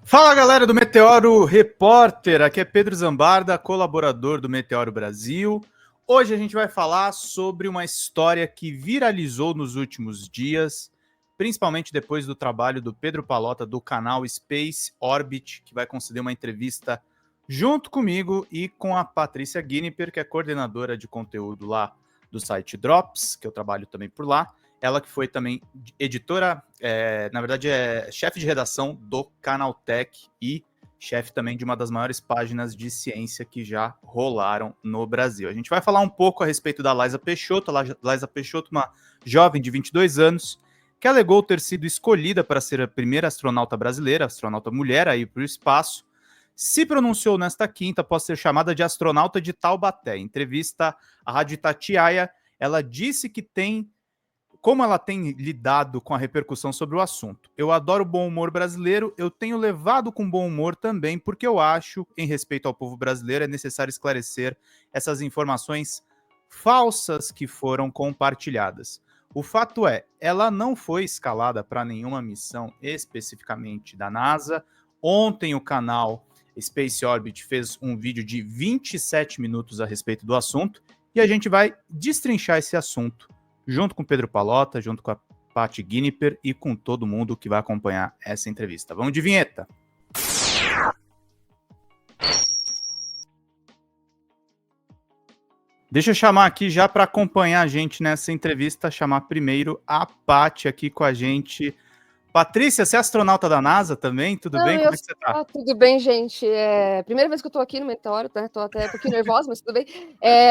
Fala galera do Meteoro Repórter, aqui é Pedro Zambarda, colaborador do Meteoro Brasil. Hoje a gente vai falar sobre uma história que viralizou nos últimos dias, principalmente depois do trabalho do Pedro Pallotta do canal Space Orbit, que vai conceder uma entrevista junto comigo e com a Patrícia Giniper, que é coordenadora de conteúdo lá do site Drops, que eu trabalho também por lá. Ela que foi também editora, na verdade é chefe de redação do Canaltech e chefe também de uma das maiores páginas de ciência que já rolaram no Brasil. A gente vai falar um pouco a respeito da Laisa Peixoto. Laisa Peixoto, uma jovem de 22 anos, que alegou ter sido escolhida para ser a primeira astronauta brasileira, astronauta mulher, a ir para o espaço, se pronunciou nesta quinta após ser chamada de astronauta de Taubaté. Em entrevista à Rádio Itatiaia, ela disse que como ela tem lidado com a repercussão sobre o assunto. Eu adoro o bom humor brasileiro, eu tenho levado com bom humor também, porque eu acho, em respeito ao povo brasileiro, é necessário esclarecer essas informações falsas que foram compartilhadas. O fato é, ela não foi escalada para nenhuma missão especificamente da NASA. Ontem o canal Space Orbit fez um vídeo de 27 minutos a respeito do assunto, e a gente vai destrinchar esse assunto junto com o Pedro Pallotta, junto com a Patty Giniper e com todo mundo que vai acompanhar essa entrevista. Vamos de vinheta! Deixa eu chamar aqui já para acompanhar a gente nessa entrevista, chamar primeiro a Patty aqui com a gente. Patrícia, você é astronauta da NASA também? Tudo bem? Como é que você tá? Tudo bem, gente. Primeira vez que eu tô aqui no Meteoro, né? Tô até um pouquinho nervosa, mas tudo bem.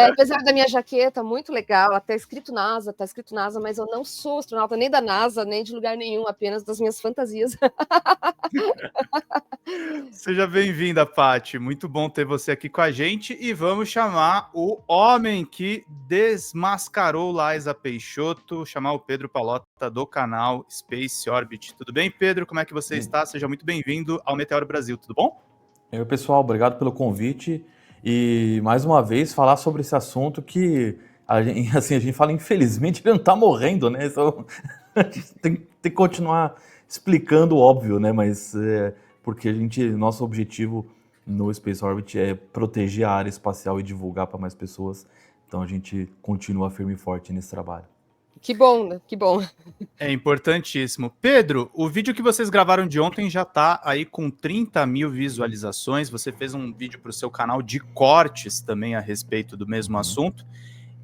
Apesar da minha jaqueta, muito legal, até escrito NASA, tá escrito NASA, mas eu não sou astronauta nem da NASA, nem de lugar nenhum, apenas das minhas fantasias. Seja bem-vinda, Patty. Muito bom ter você aqui com a gente. E vamos chamar o homem que desmascarou Laisa Peixoto, chamar o Pedro Pallotta do canal Space Orbit. Tudo bem, Pedro? Como é que você está? Seja muito bem-vindo ao Meteoro Brasil, tudo bom? Pessoal, obrigado pelo convite. E, mais uma vez, falar sobre esse assunto que a gente fala, infelizmente, ele não está morrendo, né? Então, a gente tem que continuar explicando o óbvio, né? Mas porque nosso objetivo no Space Orbit é proteger a área espacial e divulgar para mais pessoas. Então a gente continua firme e forte nesse trabalho. Que bom, né? Que bom. É importantíssimo. Pedro, o vídeo que vocês gravaram de ontem já está aí com 30 mil visualizações. Você fez um vídeo para o seu canal de cortes também a respeito do mesmo assunto.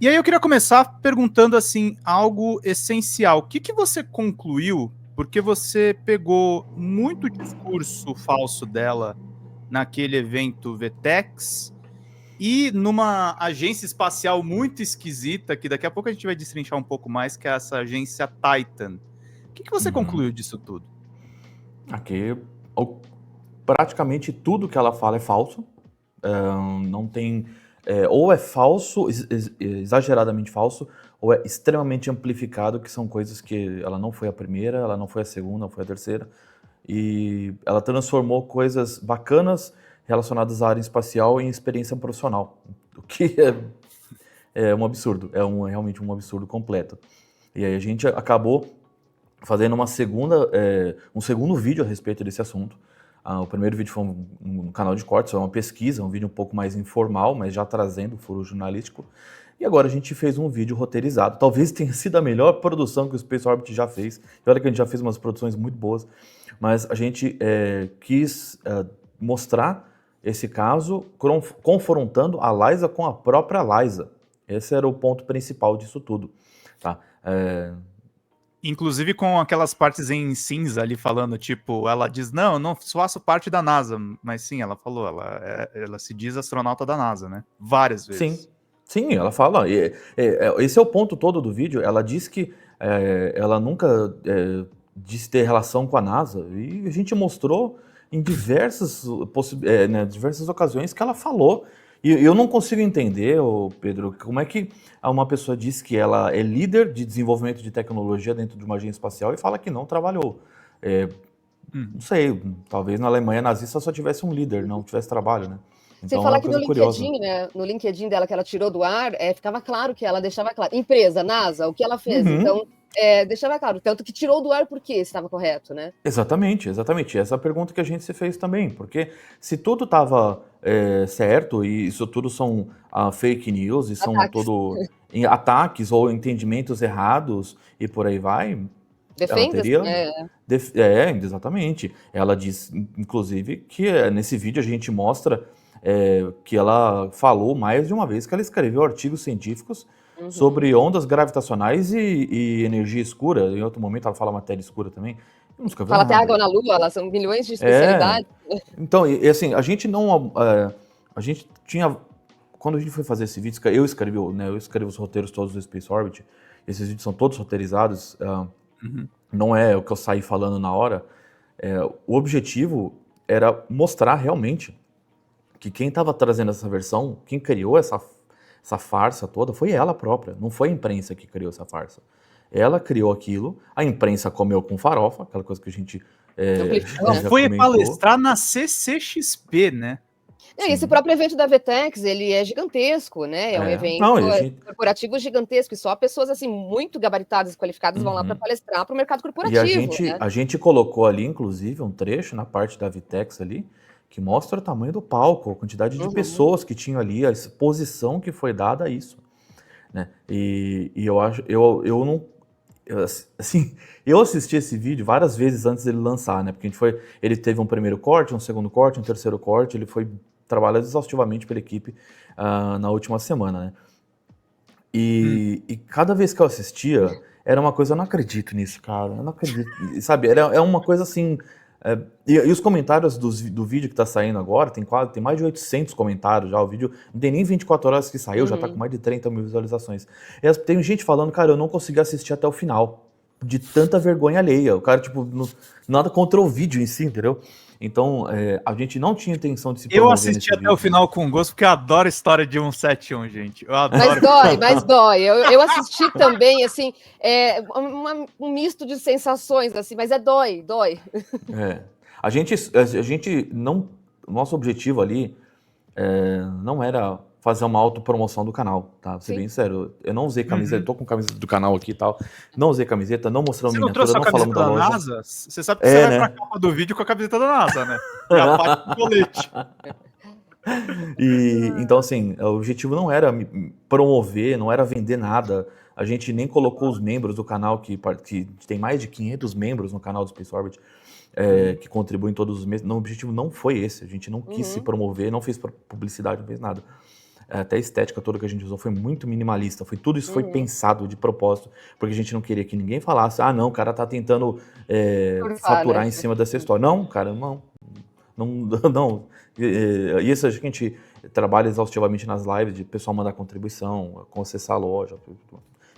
E aí eu queria começar perguntando assim, algo essencial. O que você concluiu? Porque você pegou muito discurso falso dela naquele evento VTEX e numa agência espacial muito esquisita, que daqui a pouco a gente vai destrinchar um pouco mais, que é essa agência Titan. O que você concluiu disso tudo? Aqui, praticamente tudo que ela fala é falso. Não tem... ou é falso, exageradamente falso, ou é extremamente amplificado, que são coisas que ela não foi a primeira, ela não foi a segunda, não foi a terceira. E ela transformou coisas bacanas relacionadas à área espacial em experiência profissional, o que é um absurdo, realmente um absurdo completo. E aí a gente acabou fazendo um segundo vídeo a respeito desse assunto. O primeiro vídeo foi um canal de cortes, foi uma pesquisa, um vídeo um pouco mais informal, mas já trazendo o furo jornalístico. E agora a gente fez um vídeo roteirizado. Talvez tenha sido a melhor produção que o Space Orbit já fez. E olha que a gente já fez umas produções muito boas. Mas a gente quis mostrar esse caso confrontando a Laisa com a própria Laisa. Esse era o ponto principal disso tudo. Tá? Inclusive com aquelas partes em cinza ali falando, tipo, ela diz, não, eu não faço parte da NASA, mas sim, ela falou, ela se diz astronauta da NASA, né? Várias vezes. Sim, ela fala. Esse é o ponto todo do vídeo. Ela diz que ela nunca disse ter relação com a NASA, e a gente mostrou em diversas ocasiões que ela falou. E eu não consigo entender, Pedro, como é que uma pessoa diz que ela é líder de desenvolvimento de tecnologia dentro de uma agência espacial e fala que não trabalhou. Não sei, talvez na Alemanha nazista só tivesse um líder, não tivesse trabalho, né? Então, sem falar que no LinkedIn, né, no LinkedIn dela que ela tirou do ar, ficava claro que ela deixava claro, empresa, NASA, o que ela fez. Então, deixava claro, tanto que tirou do ar porque estava correto, né? Exatamente, exatamente. Essa é a pergunta que a gente se fez também, porque se tudo estava certo e isso tudo são fake news e são Ataques. tudo ataques ou entendimentos errados e por aí vai, ela Defende, teria. assim, Exatamente. Ela diz, inclusive, que nesse vídeo a gente mostra que ela falou mais de uma vez que ela escreveu artigos científicos sobre ondas gravitacionais e energia escura. Em outro momento ela fala matéria escura também. Não escreveu fala até nada. água na lua, elas são milhões de especialidades. Então, e assim, a gente não. A gente tinha. Quando a gente foi fazer esse vídeo, eu escrevi os roteiros todos do Space Orbit. Esses vídeos são todos roteirizados. Não é o que eu saí falando na hora. O objetivo era mostrar realmente que quem estava trazendo essa versão, quem criou essa farsa toda, foi ela própria. Não foi a imprensa que criou essa farsa. Ela criou aquilo, a imprensa comeu com farofa, aquela coisa que a gente já foi comentou. palestrar na CCXP, né? E esse próprio evento da VTEX, ele é gigantesco, né? É um evento corporativo gigantesco, e só pessoas assim muito gabaritadas e qualificadas vão lá para palestrar para o mercado corporativo. E a gente colocou ali, inclusive, um trecho na parte da VTEX ali, que mostra o tamanho do palco, a quantidade de pessoas que tinham ali, a exposição que foi dada a isso. Né? E eu acho, eu assisti esse vídeo várias vezes antes dele lançar, né? Porque ele teve um primeiro corte, um segundo corte, um terceiro corte, ele foi trabalhado exaustivamente pela equipe na última semana, né? E cada vez que eu assistia, era uma coisa, eu não acredito nisso, cara, eu não acredito, sabe? É uma coisa assim. E os comentários do vídeo que tá saindo agora, tem mais de 800 comentários já, o vídeo não tem nem 24 horas que saiu, já tá com mais de 30 mil visualizações. E tem gente falando, cara, eu não consegui assistir até o final, de tanta vergonha alheia, o cara, tipo, nada contra o vídeo em si, entendeu? Então, a gente não tinha intenção de se promover. Eu assisti até o final com gosto, porque eu adoro história de 171, gente. Eu adoro. Mas dói. Eu assisti também, assim, um misto de sensações, assim, mas dói. A gente não... Nosso objetivo ali não era fazer uma autopromoção do canal, tá? Pra ser bem sério. Eu não usei camiseta, tô com camiseta do canal aqui e tal. Não usei camiseta, não mostramos miniatura, não falamos da loja. NASA? Você sabe que você vai pra capa do vídeo com a camiseta da NASA, né? E a parte do colete. Então, assim, o objetivo não era promover, não era vender nada. A gente nem colocou os membros do canal, que tem mais de 500 membros no canal do Space Orbit, que contribuem todos os meses. O objetivo não foi esse. A gente não quis se promover, não fez publicidade, não fez nada. Até a estética toda que a gente usou foi muito minimalista. Tudo isso foi pensado de propósito, porque a gente não queria que ninguém falasse, não, o cara tá tentando faturar em cima dessa história. Não, cara, não. E isso a gente trabalha exaustivamente nas lives, de pessoal mandar contribuição, acessar a loja, tudo.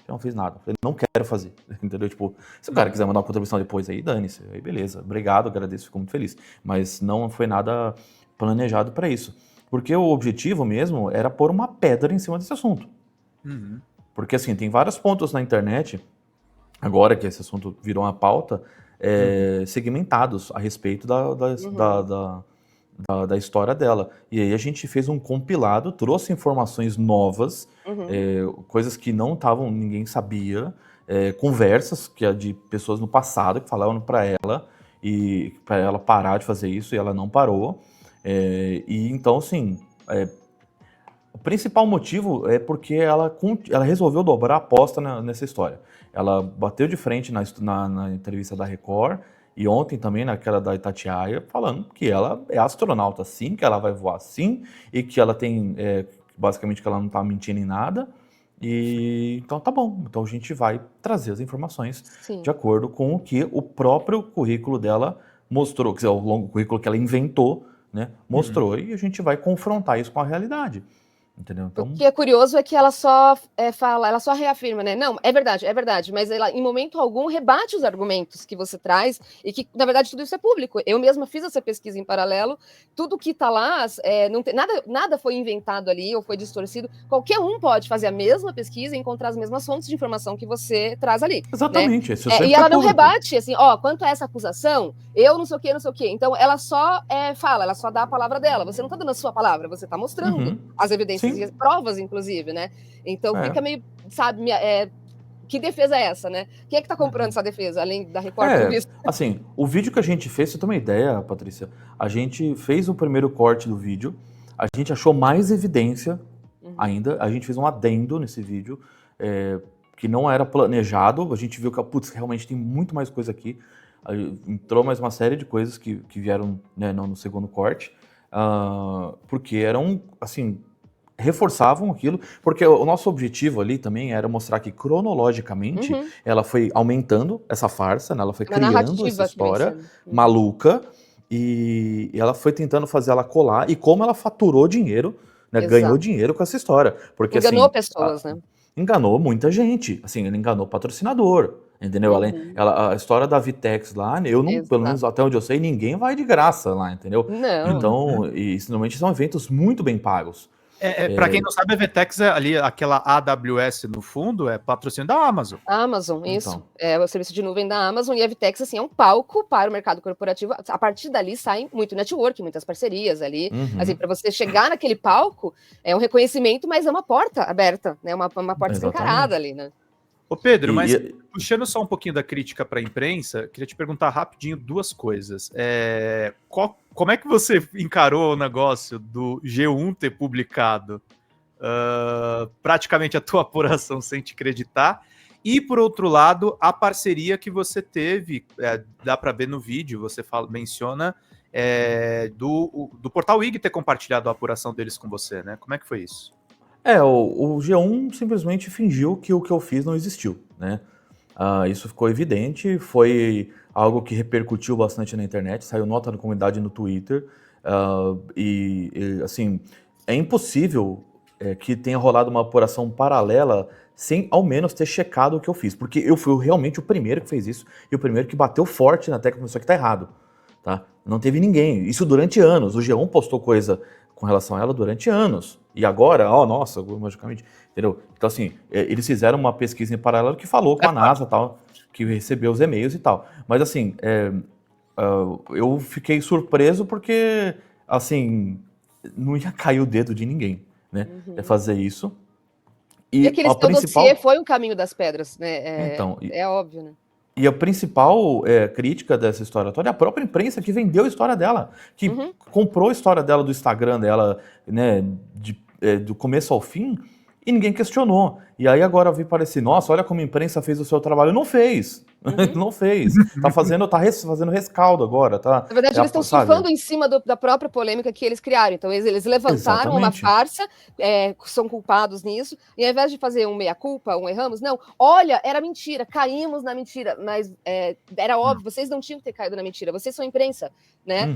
Eu não fiz nada. Eu não quero fazer, entendeu? Tipo, se o cara quiser mandar uma contribuição depois aí, dane-se. Aí beleza, obrigado, agradeço, fico muito feliz. Mas não foi nada planejado para isso. Porque o objetivo mesmo era pôr uma pedra em cima desse assunto. Porque assim, tem vários pontos na internet, agora que esse assunto virou uma pauta, segmentados a respeito da história dela. E aí a gente fez um compilado, trouxe informações novas, coisas que não estavam, ninguém sabia, conversas de pessoas no passado que falavam para ela parar de fazer isso, e ela não parou. E então, assim, o principal motivo é porque ela resolveu dobrar a aposta nessa história. Ela bateu de frente na entrevista da Record, e ontem também naquela da Itatiaia, falando que ela é astronauta sim, que ela vai voar sim, e que ela tem, basicamente, que ela não está mentindo em nada. E então tá bom, então a gente vai trazer as informações de acordo com o que o próprio currículo dela mostrou, quer dizer, o longo currículo que ela inventou, né, mostrou, e a gente vai confrontar isso com a realidade. Entendeu? Então... O que é curioso é que ela só ela só reafirma, né? Não, é verdade, mas ela em momento algum rebate os argumentos que você traz e que, na verdade, tudo isso é público. Eu mesma fiz essa pesquisa em paralelo, tudo que está lá, não tem, nada foi inventado ali ou foi distorcido. Qualquer um pode fazer a mesma pesquisa e encontrar as mesmas fontes de informação que você traz ali. Exatamente. Né? E ela não rebate, assim, quanto a essa acusação, eu não sei o quê. Então, ela só fala, ela só dá a palavra dela. Você não está dando a sua palavra, você está mostrando as evidências. Provas, inclusive, né? Então fica meio, sabe, que defesa é essa, né? Quem é que tá comprando essa defesa, além da Record ter visto? Assim, o vídeo que a gente fez, você tem uma ideia, Patrícia, a gente fez o primeiro corte do vídeo, a gente achou mais evidência ainda, a gente fez um adendo nesse vídeo, que não era planejado, a gente viu que, putz, realmente tem muito mais coisa aqui, entrou mais uma série de coisas que vieram, né, no segundo corte, porque eram, assim, reforçavam aquilo, porque o nosso objetivo ali também era mostrar que cronologicamente ela foi aumentando essa farsa, né, ela foi criando essa história maluca e ela foi tentando fazer ela colar e como ela faturou dinheiro, né, ganhou dinheiro com essa história. Porque, enganou assim, pessoas, né? Enganou muita gente, assim, ele enganou patrocinador, entendeu? A história da Vitex lá, eu não, pelo menos até onde eu sei, ninguém vai de graça lá, entendeu? Não. Então, e normalmente são eventos muito bem pagos. Para quem não sabe, a VTEX é ali, aquela AWS no fundo, é patrocínio da Amazon. Amazon, isso. Então. É o serviço de nuvem da Amazon e a Vitex, assim, é um palco para o mercado corporativo. A partir dali sai muito network, muitas parcerias ali. Assim, para você chegar naquele palco, é um reconhecimento, mas é uma porta aberta, né? Uma porta escancarada ali, né? Ô Pedro, mas puxando só um pouquinho da crítica para a imprensa, queria te perguntar rapidinho duas coisas. Como é que você encarou o negócio do G1 ter publicado praticamente a tua apuração sem te acreditar? E, por outro lado, a parceria que você teve, dá para ver no vídeo, você menciona do Portal IG ter compartilhado a apuração deles com você, né? Como é que foi isso? O G1 simplesmente fingiu que o que eu fiz não existiu, né? Isso ficou evidente, foi algo que repercutiu bastante na internet, saiu nota na comunidade no Twitter, assim, é impossível que tenha rolado uma apuração paralela sem ao menos ter checado o que eu fiz, porque eu fui realmente o primeiro que fez isso e o primeiro que bateu forte na tecla e começou que tá errado, tá? Não teve ninguém, isso durante anos, o G1 postou coisa com relação a ela durante anos. E agora, nossa, magicamente, entendeu? Então, assim, eles fizeram uma pesquisa em paralelo que falou com a NASA, tal, que recebeu os e-mails e tal. Mas, assim, eu fiquei surpreso porque, assim, não ia cair o dedo de ninguém, né? Fazer isso. E aquele seu dossiê foi um caminho das pedras, né? Então, é óbvio, né? E a principal crítica dessa história toda é a própria imprensa que vendeu a história dela, que comprou a história dela do Instagram dela, né, do começo ao fim, e ninguém questionou. E aí agora vi parecer, nossa, olha como a imprensa fez o seu trabalho. Não fez. Não fez. Tá fazendo rescaldo agora, tá? Na verdade, eles estão surfando em cima da própria polêmica que eles criaram. Então, eles levantaram uma farsa, são culpados nisso, e ao invés de fazer um meia-culpa, um erramos, não, olha, era mentira, caímos na mentira, mas era óbvio, vocês não tinham que ter caído na mentira, vocês são imprensa, né?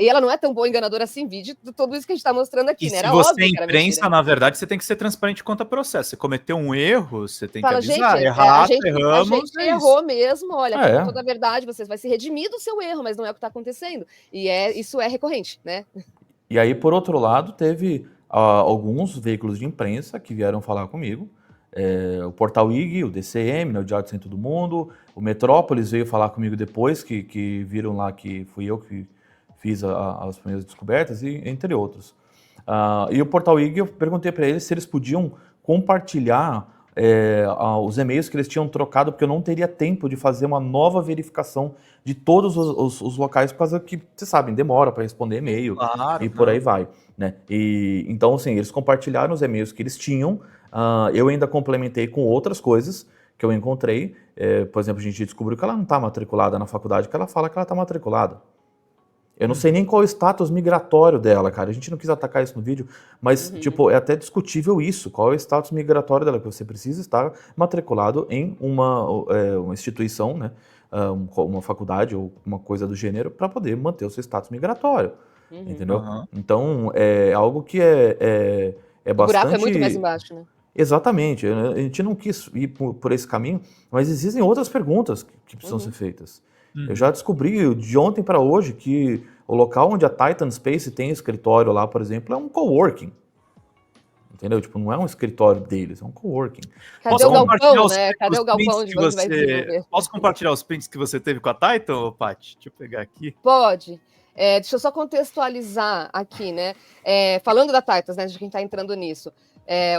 E ela não é tão boa enganadora assim, vídeo de tudo isso que a gente tá mostrando aqui, né? Era se você é imprensa, na verdade, você tem que ser transparente quanto ao processo. Você cometeu um erro, você tem que avisar, erramos. A gente errou mesmo, olha, com toda a verdade, você vai se redimir do seu erro, mas não é o que está acontecendo. E isso é recorrente, né? E aí, por outro lado, teve alguns veículos de imprensa que vieram falar comigo, o Portal IG, o DCM, né, o Diário do Centro do Mundo, o Metrópolis veio falar comigo depois, que viram lá que fui eu que fiz as primeiras descobertas, e entre outros. E o Portal IG, eu perguntei para eles se eles podiam compartilhar os e-mails que eles tinham trocado, porque eu não teria tempo de fazer uma nova verificação de todos os locais, por causa que, vocês sabem, demora para responder e-mail, e por aí vai, né? Então, assim, eles compartilharam os e-mails que eles tinham, eu ainda complementei com outras coisas que eu encontrei, por exemplo, a gente descobriu que ela não está matriculada na faculdade, que ela fala que ela está matriculada. Eu não sei nem qual é o status migratório dela, cara. A gente não quis atacar isso no vídeo, mas, tipo, é até discutível isso. Qual é o status migratório dela? Que você precisa estar matriculado em uma instituição, né? Uma faculdade ou uma coisa do gênero para poder manter o seu status migratório. Entendeu? Então, é algo que é bastante... O buraco é muito mais embaixo, né? Exatamente. A gente não quis ir por esse caminho, mas existem outras perguntas que precisam ser feitas. Eu já descobri de ontem para hoje que o local onde a Titan Space tem escritório lá, por exemplo, é um coworking. Entendeu? Tipo, não é um escritório deles, é um coworking. Cadê o galpão, né? Cadê o galpão de onde vai desenvolver? Posso compartilhar os prints que você teve com a Titan, Paty? Deixa eu pegar aqui. Pode. Deixa eu só contextualizar aqui, né? Falando da Titans, né? De quem está entrando nisso.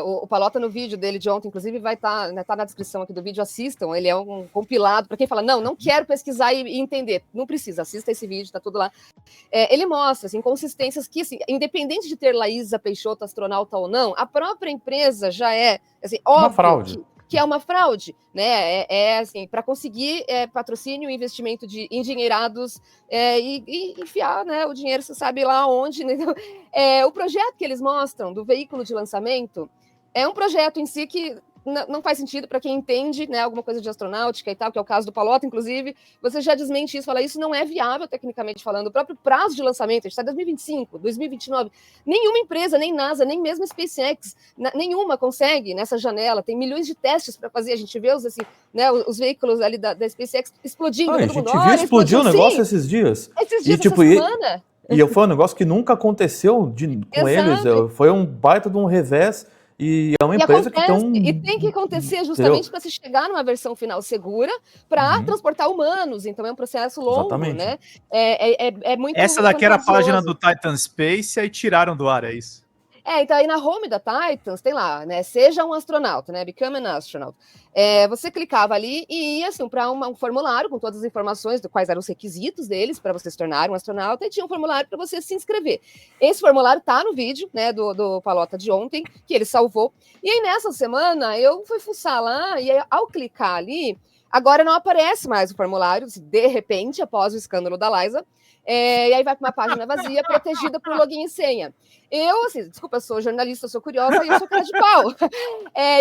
O Palota, no vídeo dele de ontem, inclusive, vai estar né, tá na descrição aqui do vídeo, assistam. Ele é um compilado para quem fala, não quero pesquisar e entender. Não precisa, assista esse vídeo, tá tudo lá. Ele mostra assim, inconsistências que, assim, independente de ter Laísa Peixoto astronauta ou não, a própria empresa já é assim, óbvio uma fraude. Que é uma fraude, né? Assim, para conseguir patrocínio e investimento de endinheirados e enfiar né, o dinheiro, você sabe lá onde. Né? O projeto que eles mostram do veículo de lançamento é um projeto em si que não faz sentido para quem entende né, alguma coisa de astronáutica e tal, que é o caso do Palota, inclusive. Você já desmente isso, fala isso não é viável tecnicamente falando. O próprio prazo de lançamento, a gente está em 2025, 2029, nenhuma empresa, nem NASA, nem mesmo SpaceX, nenhuma consegue nessa janela. Tem milhões de testes para fazer. A gente vê os veículos ali da SpaceX explodindo. A gente viu explodir o negócio esses dias. Esses dias, essa semana. E foi um negócio que nunca aconteceu com eles. Foi um baita de um revés. E é uma empresa que tem E tem que acontecer justamente para se chegar numa versão final segura para transportar humanos. Então é um processo longo, exatamente. Né? É muito Essa daqui era a página do Titan Space, aí tiraram do ar, é isso? Então aí na home da Titans tem lá, né? Seja um astronauta, né? Become an astronaut. Você clicava ali e ia assim, para um formulário com todas as informações de quais eram os requisitos deles para você se tornar um astronauta, e tinha um formulário para você se inscrever. Esse formulário tá no vídeo, né, do Palota de ontem, que ele salvou. E aí nessa semana eu fui fuçar lá e aí, ao clicar ali, agora não aparece mais o formulário, de repente, após o escândalo da Laísa. E aí vai para uma página vazia, protegida por login e senha. Eu, assim, desculpa, eu sou jornalista, eu sou curiosa e eu sou cara de pau.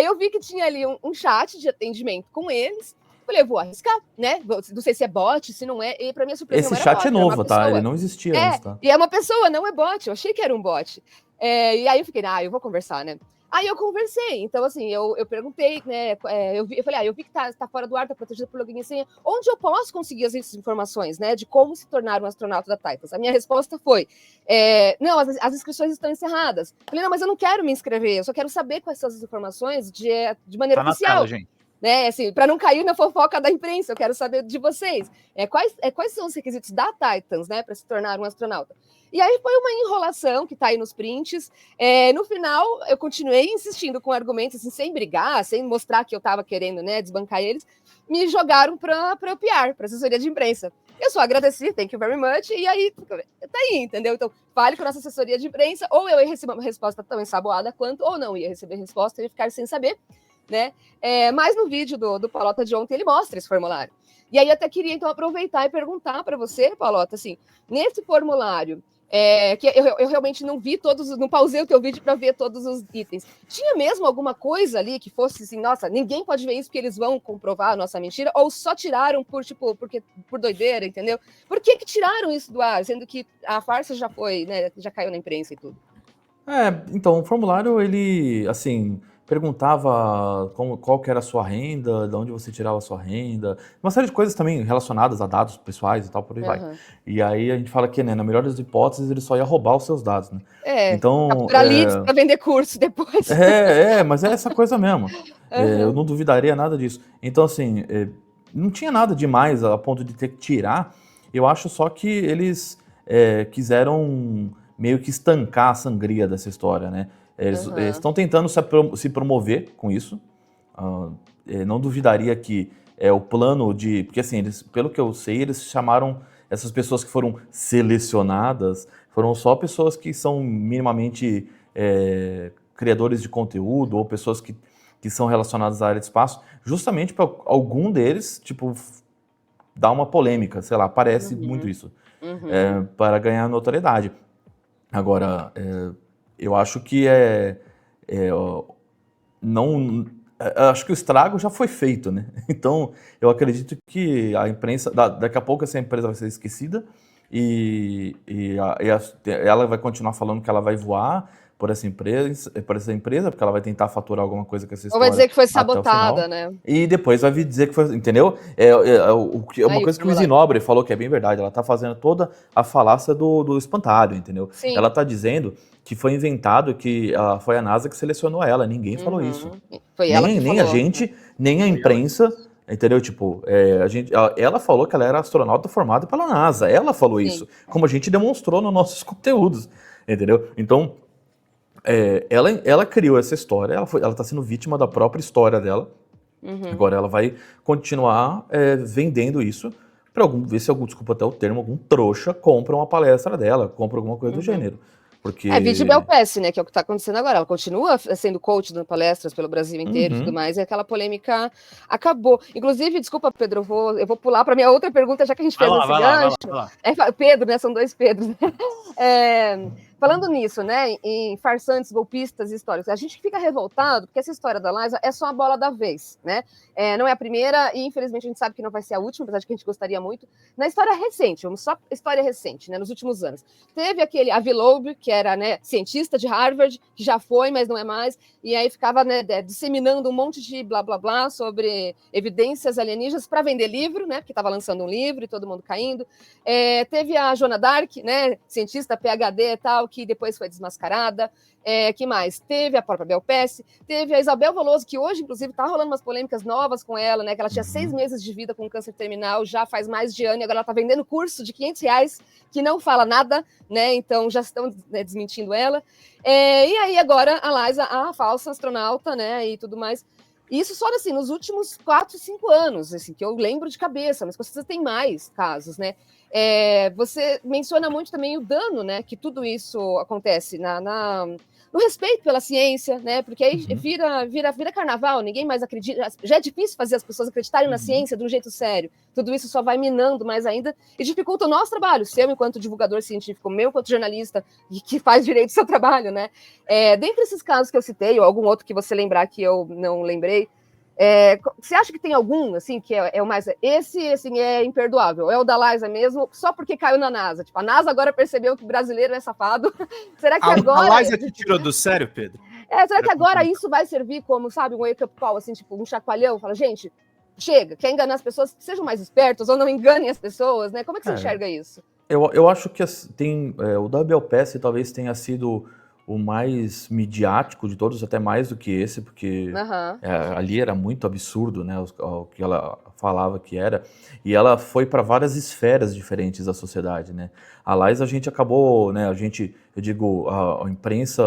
Eu vi que tinha ali um chat de atendimento com eles. Falei, eu vou arriscar, né? Não sei se é bot, se não é. E para minha surpresa, esse chat bot, é novo, tá? Ele não existia antes, tá? E é uma pessoa, não é bot. Eu achei que era um bot. E aí eu fiquei, eu vou conversar, né? Aí eu conversei, então assim, eu perguntei, né, eu falei, eu vi que tá fora do ar, tá protegido por login e senha, onde eu posso conseguir essas informações, né, de como se tornar um astronauta da Titans? A minha resposta foi, não, as inscrições estão encerradas. Eu falei, não, mas eu não quero me inscrever, eu só quero saber quais são as informações de maneira oficial. Tela, gente. Né, assim, para não cair na fofoca da imprensa, eu quero saber de vocês. Quais são os requisitos da Titans, né, para se tornar um astronauta? E aí foi uma enrolação que está aí nos prints. No final, eu continuei insistindo com argumentos, assim, sem brigar, sem mostrar que eu estava querendo né, desbancar eles. Me jogaram para o PR, para assessoria de imprensa. Eu só agradeci, thank you very much, e aí, tá aí, entendeu? Então, fale com a nossa assessoria de imprensa, ou eu ia receber uma resposta tão ensaboada quanto, ou não ia receber resposta e ia ficar sem saber, né? Mas no vídeo do Palota de ontem, ele mostra esse formulário. E aí, eu até queria, então, aproveitar e perguntar para você, Palota, assim, nesse formulário, que eu realmente não vi não pausei o teu vídeo para ver todos os itens. Tinha mesmo alguma coisa ali que fosse assim, nossa, ninguém pode ver isso porque eles vão comprovar a nossa mentira, ou só tiraram por doideira, entendeu? Por que tiraram isso do ar, sendo que a farsa já foi, né, já caiu na imprensa e tudo? Então, o formulário, ele, assim, perguntava qual que era a sua renda, de onde você tirava a sua renda, uma série de coisas também relacionadas a dados pessoais e tal, por aí vai. E aí a gente fala que, né, na melhor das hipóteses, ele só ia roubar os seus dados, né? Então, capturar leads para vender curso depois. Mas é essa coisa mesmo. Eu não duvidaria nada disso. Então, assim, não tinha nada demais a ponto de ter que tirar. Eu acho só que eles quiseram meio que estancar a sangria dessa história, né? Eles estão tentando se promover com isso. Não duvidaria que o plano de... Porque, assim, pelo que eu sei, eles chamaram essas pessoas que foram selecionadas, foram só pessoas que são minimamente criadores de conteúdo ou pessoas que são relacionadas à área de espaço, justamente para algum deles, tipo, dar uma polêmica, sei lá, parece muito isso, para ganhar notoriedade. Agora, eu acho que acho que o estrago já foi feito, né? Então, eu acredito que a imprensa, daqui a pouco essa empresa vai ser esquecida e ela vai continuar falando que ela vai voar por essa empresa, porque ela vai tentar faturar alguma coisa com essa história. Ou vai dizer que foi sabotada, né? E depois vai vir dizer que foi, entendeu? Uma coisa que o Zinobre falou que é bem verdade, ela tá fazendo toda a falácia do espantalho, entendeu? Sim. Ela tá dizendo que foi inventado, que foi a NASA que selecionou ela, ninguém falou isso. Foi ela que nem falou. A gente, nem a imprensa, entendeu? Tipo, ela falou que ela era astronauta formada pela NASA, ela falou isso, como a gente demonstrou nos nossos conteúdos, entendeu? Então, Ela criou essa história, ela está sendo vítima da própria história dela. Agora ela vai continuar vendendo isso para ver se desculpa até o termo, algum trouxa compra uma palestra dela, compra alguma coisa do gênero. Porque... Vídeo Bel Pesce, né, que é o que está acontecendo agora. Ela continua sendo coach, dando palestras pelo Brasil inteiro e tudo mais, e aquela polêmica acabou. Inclusive, desculpa, Pedro, eu vou pular para minha outra pergunta, já que a gente fez esse gancho. Vai lá. Pedro, né, são dois Pedros. Falando nisso, né, em farsantes, golpistas e histórias, a gente fica revoltado porque essa história da Liza é só a bola da vez, né? Não é a primeira e, infelizmente, a gente sabe que não vai ser a última, apesar de que a gente gostaria muito. Na história recente, só história recente, né, nos últimos anos. Teve aquele Avi Loeb, que era, né, cientista de Harvard, que já foi, mas não é mais, e aí ficava, né, disseminando um monte de blá, blá, blá sobre evidências alienígenas para vender livro, né, porque estava lançando um livro e todo mundo caindo. Teve a Joana Dark, né, cientista PhD e tal, que depois foi desmascarada. Que mais? Teve a própria Bel Pesce, teve a Isabel Veloso, que hoje, inclusive, está rolando umas polêmicas novas com ela, né? Que ela tinha 6 meses de vida com câncer terminal, já faz mais de ano, e agora ela está vendendo curso de R$500 que não fala nada, né? Então já estão, né, desmentindo ela. E aí agora a Liza, a falsa astronauta, né? E tudo mais. Isso só assim, nos últimos 4, 5 anos, assim, que eu lembro de cabeça, mas você tem mais casos, né? Você menciona muito também o dano, né? Que tudo isso acontece no respeito pela ciência, né? Porque aí vira carnaval, ninguém mais acredita. Já é difícil fazer as pessoas acreditarem na ciência de um jeito sério. Tudo isso só vai minando mais ainda e dificulta o nosso trabalho, seu enquanto divulgador científico, meu enquanto jornalista, e que faz direito ao seu trabalho, né? Dentre esses casos que eu citei, ou algum outro que você lembrar que eu não lembrei, você acha que tem algum, assim, que é o mais... Esse, assim, é imperdoável. É o da Liza mesmo, só porque caiu na NASA. Tipo, a NASA agora percebeu que o brasileiro é safado. Será que agora... A Liza te tirou do sério, Pedro? Será que agora isso vai servir como, sabe, um wake-up call, assim, tipo, um chacoalhão? Fala, gente, chega, quer enganar as pessoas, sejam mais espertos ou não enganem as pessoas, né? Como é que você enxerga isso? Eu acho que o da Bel Pesce talvez tenha sido o mais midiático de todos, até mais do que esse, porque ali era muito absurdo, né, o que ela falava que era, e ela foi para várias esferas diferentes da sociedade, né. A Liza, a gente acabou, né, eu digo, a imprensa,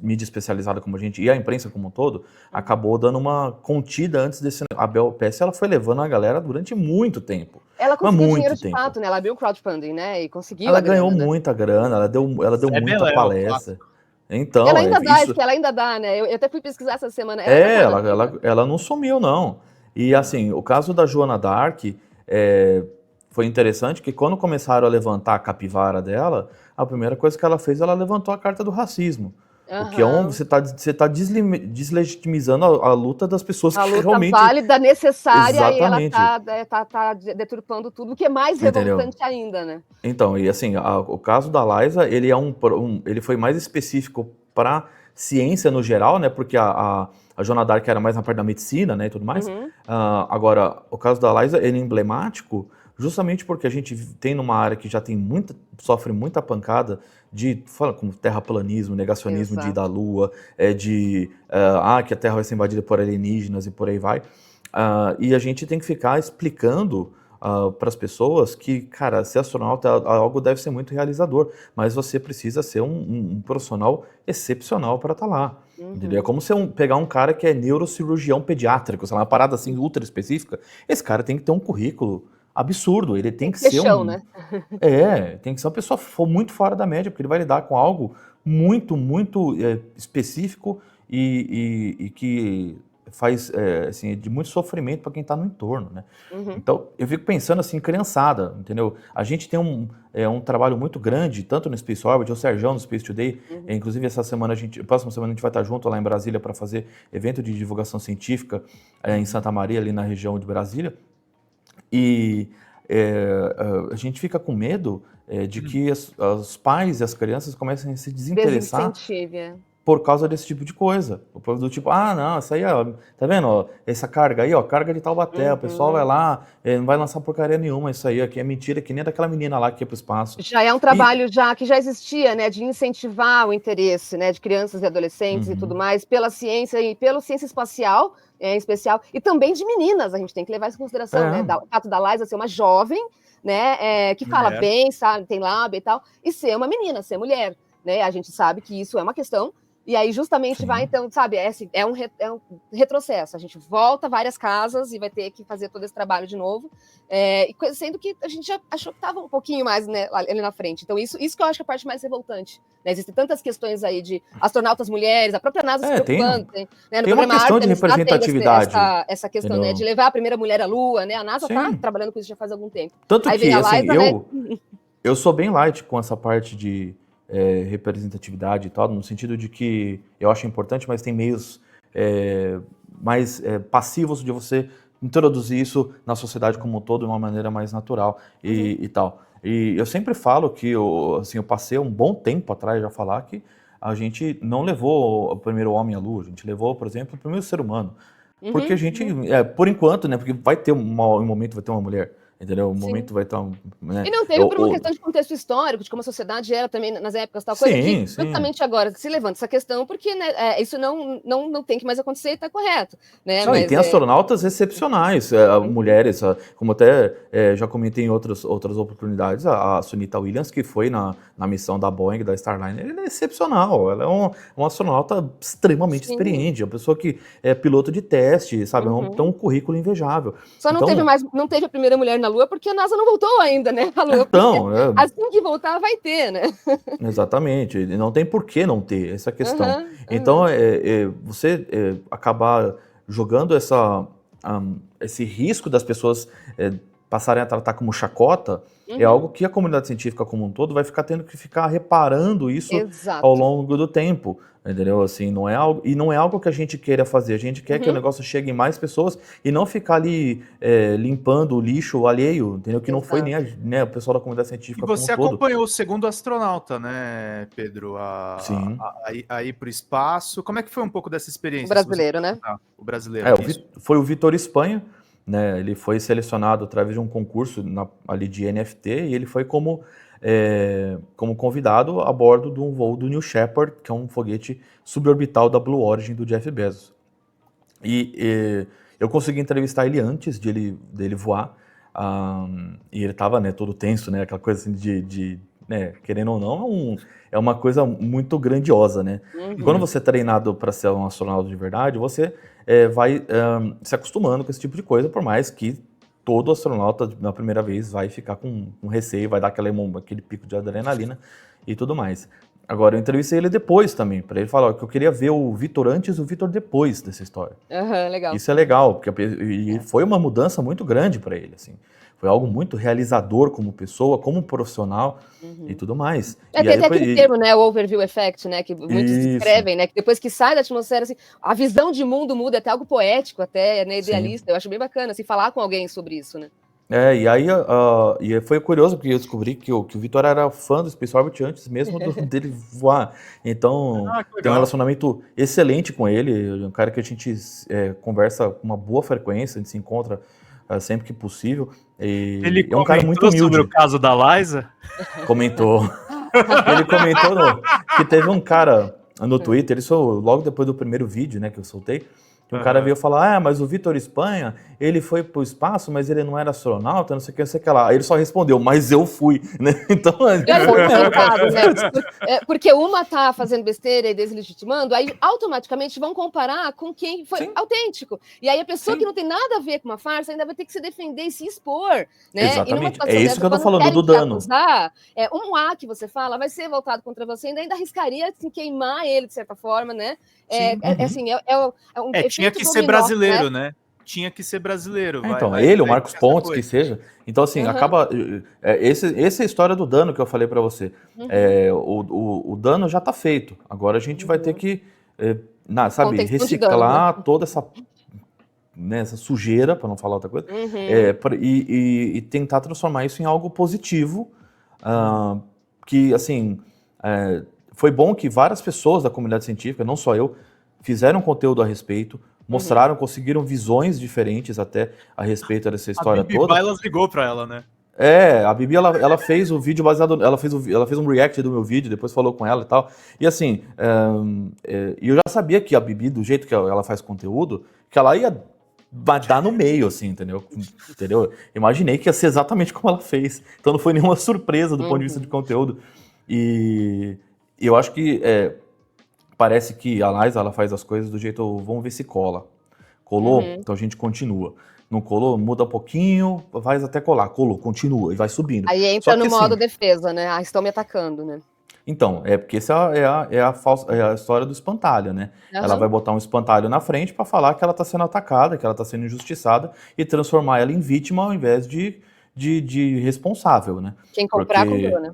mídia especializada como a gente, e a imprensa como um todo, acabou dando uma contida antes desse... A Bel Pesce, ela foi levando a galera durante muito tempo. Ela conseguiu dinheiro de fato, né? Ela abriu o crowdfunding, né? E conseguiu. Ela ganhou muita grana, ela deu muita palestra. Então, ela ainda dá, ela ainda dá, né? Eu até fui pesquisar essa semana. Ela não sumiu, não. E assim, o caso da Joana Dark foi interessante, que quando começaram a levantar a capivara dela, a primeira coisa que ela fez, ela levantou a carta do racismo. O que você tá deslegitimizando a luta das pessoas que realmente... A luta válida, necessária, Exatamente. E ela tá deturpando tudo, o que é mais revoltante ainda, né? Então, e assim, o caso da Liza, ele foi mais específico para ciência no geral, né? Porque a Joana Dark era mais na parte da medicina, né, e tudo mais. Agora, o caso da Liza, ele é emblemático justamente porque a gente tem numa área que já sofre muita pancada como terraplanismo, negacionismo de ir da Lua, que a Terra vai ser invadida por alienígenas e por aí vai. E a gente tem que ficar explicando para as pessoas que, cara, ser astronauta algo deve ser muito realizador, mas você precisa ser um profissional excepcional para estar lá. Entendeu? É como você pegar um cara que é neurocirurgião pediátrico, sei lá, uma parada assim ultra específica. Esse cara tem que ter um currículo absurdo, ele tem que ser né? Tem que ser uma pessoa muito fora da média, porque ele vai lidar com algo muito, muito específico e que faz assim, de muito sofrimento para quem está no entorno, né? Então, eu fico pensando assim, criançada, entendeu? A gente tem um trabalho muito grande, tanto no Space Orbit, o Serjão no Space Today, inclusive essa semana, próxima semana a gente vai estar junto lá em Brasília para fazer evento de divulgação científica em Santa Maria, ali na região de Brasília. E a gente fica com medo de que os pais e as crianças comecem a se desinteressar por causa desse tipo de coisa. Do tipo, não, isso aí, ó, tá vendo? Ó, essa carga aí, ó, carga de Taubaté, o pessoal vai lá, não vai lançar porcaria nenhuma, isso aí aqui é mentira, que nem daquela menina lá que ia pro espaço. Já é um trabalho que já existia, né, de incentivar o interesse, né, de crianças e adolescentes e tudo mais, pela ciência e pela ciência espacial, em especial, e também de meninas, a gente tem que levar isso em consideração, né, o fato da Liza ser uma jovem, né, que fala bem, sabe, tem lábia e tal, e ser uma menina, ser mulher, né, a gente sabe que isso é uma questão E aí, justamente, vai, Sim. então, sabe, assim, é um retrocesso. A gente volta várias casas e vai ter que fazer todo esse trabalho de novo. Sendo que a gente já achou que estava um pouquinho mais, né, ali na frente. Então, isso que eu acho que é a parte mais revoltante. Né? Existem tantas questões aí de astronautas mulheres, a própria NASA se preocupando. Né? No tem uma questão de representatividade. Essa questão, né, de levar a primeira mulher à Lua. Né? A NASA está trabalhando com isso já faz algum tempo. Tanto aí que, vem a assim, Liza, eu sou bem light com essa parte de representatividade e tal, no sentido de que eu acho importante, mas tem meios mais passivos de você introduzir isso na sociedade como um todo de uma maneira mais natural e tal. E eu sempre falo que eu passei um bom tempo atrás já falar que a gente não levou o primeiro homem à Lua, a gente levou, por exemplo, o primeiro ser humano. Porque a gente, por enquanto, né, porque vai ter um momento, vai ter uma mulher. Entendeu? O momento vai estar. Né? E não teve por uma questão de contexto histórico, de como a sociedade era também nas épocas, tal coisa, que justamente agora se levanta essa questão, porque né, isso não tem que mais acontecer e está correto. Né? Mas, e tem astronautas excepcionais, mulheres, como até já comentei em outras oportunidades, a Sunita Williams, que foi na missão da Boeing, da Starliner, ela é excepcional, ela é uma astronauta extremamente experiente, uma pessoa que é piloto de teste, sabe? Tem um currículo invejável. Só não teve a primeira mulher na Lua porque a NASA não voltou ainda, né? A Lua, então, assim que voltar vai ter, né? Exatamente, não tem por que não ter essa questão. Então, você acabar jogando esse risco das pessoas passarem a tratar como chacota, é algo que a comunidade científica como um todo vai ficar tendo que ficar reparando isso ao longo do tempo, entendeu? Assim, não é algo que a gente queira fazer, a gente quer que o negócio chegue em mais pessoas e não ficar ali limpando o lixo alheio, entendeu? Que não foi nem o pessoal da comunidade científica como um todo. E você acompanhou o segundo astronauta, né, Pedro? Sim. A ir para o espaço. Como é que foi um pouco dessa experiência? O brasileiro, né? O brasileiro. Foi o Vitor Espanha. Né, ele foi selecionado através de um concurso ali de NFT e ele foi como convidado a bordo de um voo do New Shepard, que é um foguete suborbital da Blue Origin do Jeff Bezos. E eu consegui entrevistar ele antes dele voar, e ele estava, né, todo tenso, né, aquela coisa assim né, querendo ou não, é uma coisa muito grandiosa, né? Quando você é treinado para ser um astronauta de verdade, você vai se acostumando com esse tipo de coisa, por mais que todo astronauta, na primeira vez, vai ficar com receio, vai dar aquele pico de adrenalina e tudo mais. Agora, eu entrevistei ele depois também, para ele falar que eu queria ver o Vitor antes e o Vitor depois dessa história. Legal. Isso é legal, porque foi uma mudança muito grande para ele, assim. Foi algo muito realizador como pessoa, como profissional e tudo mais. Tem até aquele termo, né, o overview effect, né, que muitos escrevem, né, que depois que sai da atmosfera, assim, a visão de mundo muda, até algo poético, até, né, idealista. Eu acho bem bacana, assim, falar com alguém sobre isso, né. E aí foi curioso, porque eu descobri que o Vitor era fã do Space Orbit antes mesmo dele voar. Então, tem um relacionamento excelente com ele, um cara que a gente conversa com uma boa frequência, a gente se encontra sempre que possível. Ele é um cara muito humilde. Sobre o caso da Liza? Comentou. Ele comentou que teve um cara no Twitter, isso logo depois do primeiro vídeo, né, que eu soltei, que um cara veio falar, mas o Vitor Espanha, ele foi pro espaço, mas ele não era astronauta, não sei o que, não sei o que lá. Aí ele só respondeu, mas eu fui, né? Então... Porque uma tá fazendo besteira e deslegitimando, aí automaticamente vão comparar com quem foi autêntico. E aí a pessoa que não tem nada a ver com uma farsa ainda vai ter que se defender e se expor, né? Exatamente. É isso que eu tô falando do dano. Um A que você fala vai ser voltado contra você, ainda arriscaria assim, queimar ele de certa forma, né? Tinha que ser brasileiro, né? Tinha que ser brasileiro. O Marcos Pontes, que seja. Então, assim, acaba... essa é a história do dano que eu falei para você. O dano já tá feito. Agora a gente vai ter que, reciclar toda essa sujeira, para não falar outra coisa, e tentar transformar isso em algo positivo, que, assim... foi bom que várias pessoas da comunidade científica, não só eu, fizeram conteúdo a respeito, mostraram, conseguiram visões diferentes até a respeito dessa história toda. A Bibi ligou para ela, né? A Bibi, ela fez o vídeo baseado, ela fez um react do meu vídeo, depois falou com ela e tal. E assim, eu já sabia que a Bibi, do jeito que ela faz conteúdo, que ela ia dar no meio, assim, entendeu? Imaginei que ia ser exatamente como ela fez. Então não foi nenhuma surpresa do ponto de vista de conteúdo. E eu acho que parece que a Liza, ela faz as coisas do jeito, vamos ver se cola. Colou? Então a gente continua. Não colou? Muda um pouquinho, faz até colar. Colou, continua e vai subindo. Aí entra no modo defesa, né? Estão me atacando, né? Então, porque essa é a história do espantalho, né? Ela vai botar um espantalho na frente para falar que ela está sendo atacada, que ela está sendo injustiçada e transformar ela em vítima ao invés de responsável, né? Quem comprar, comprou, né?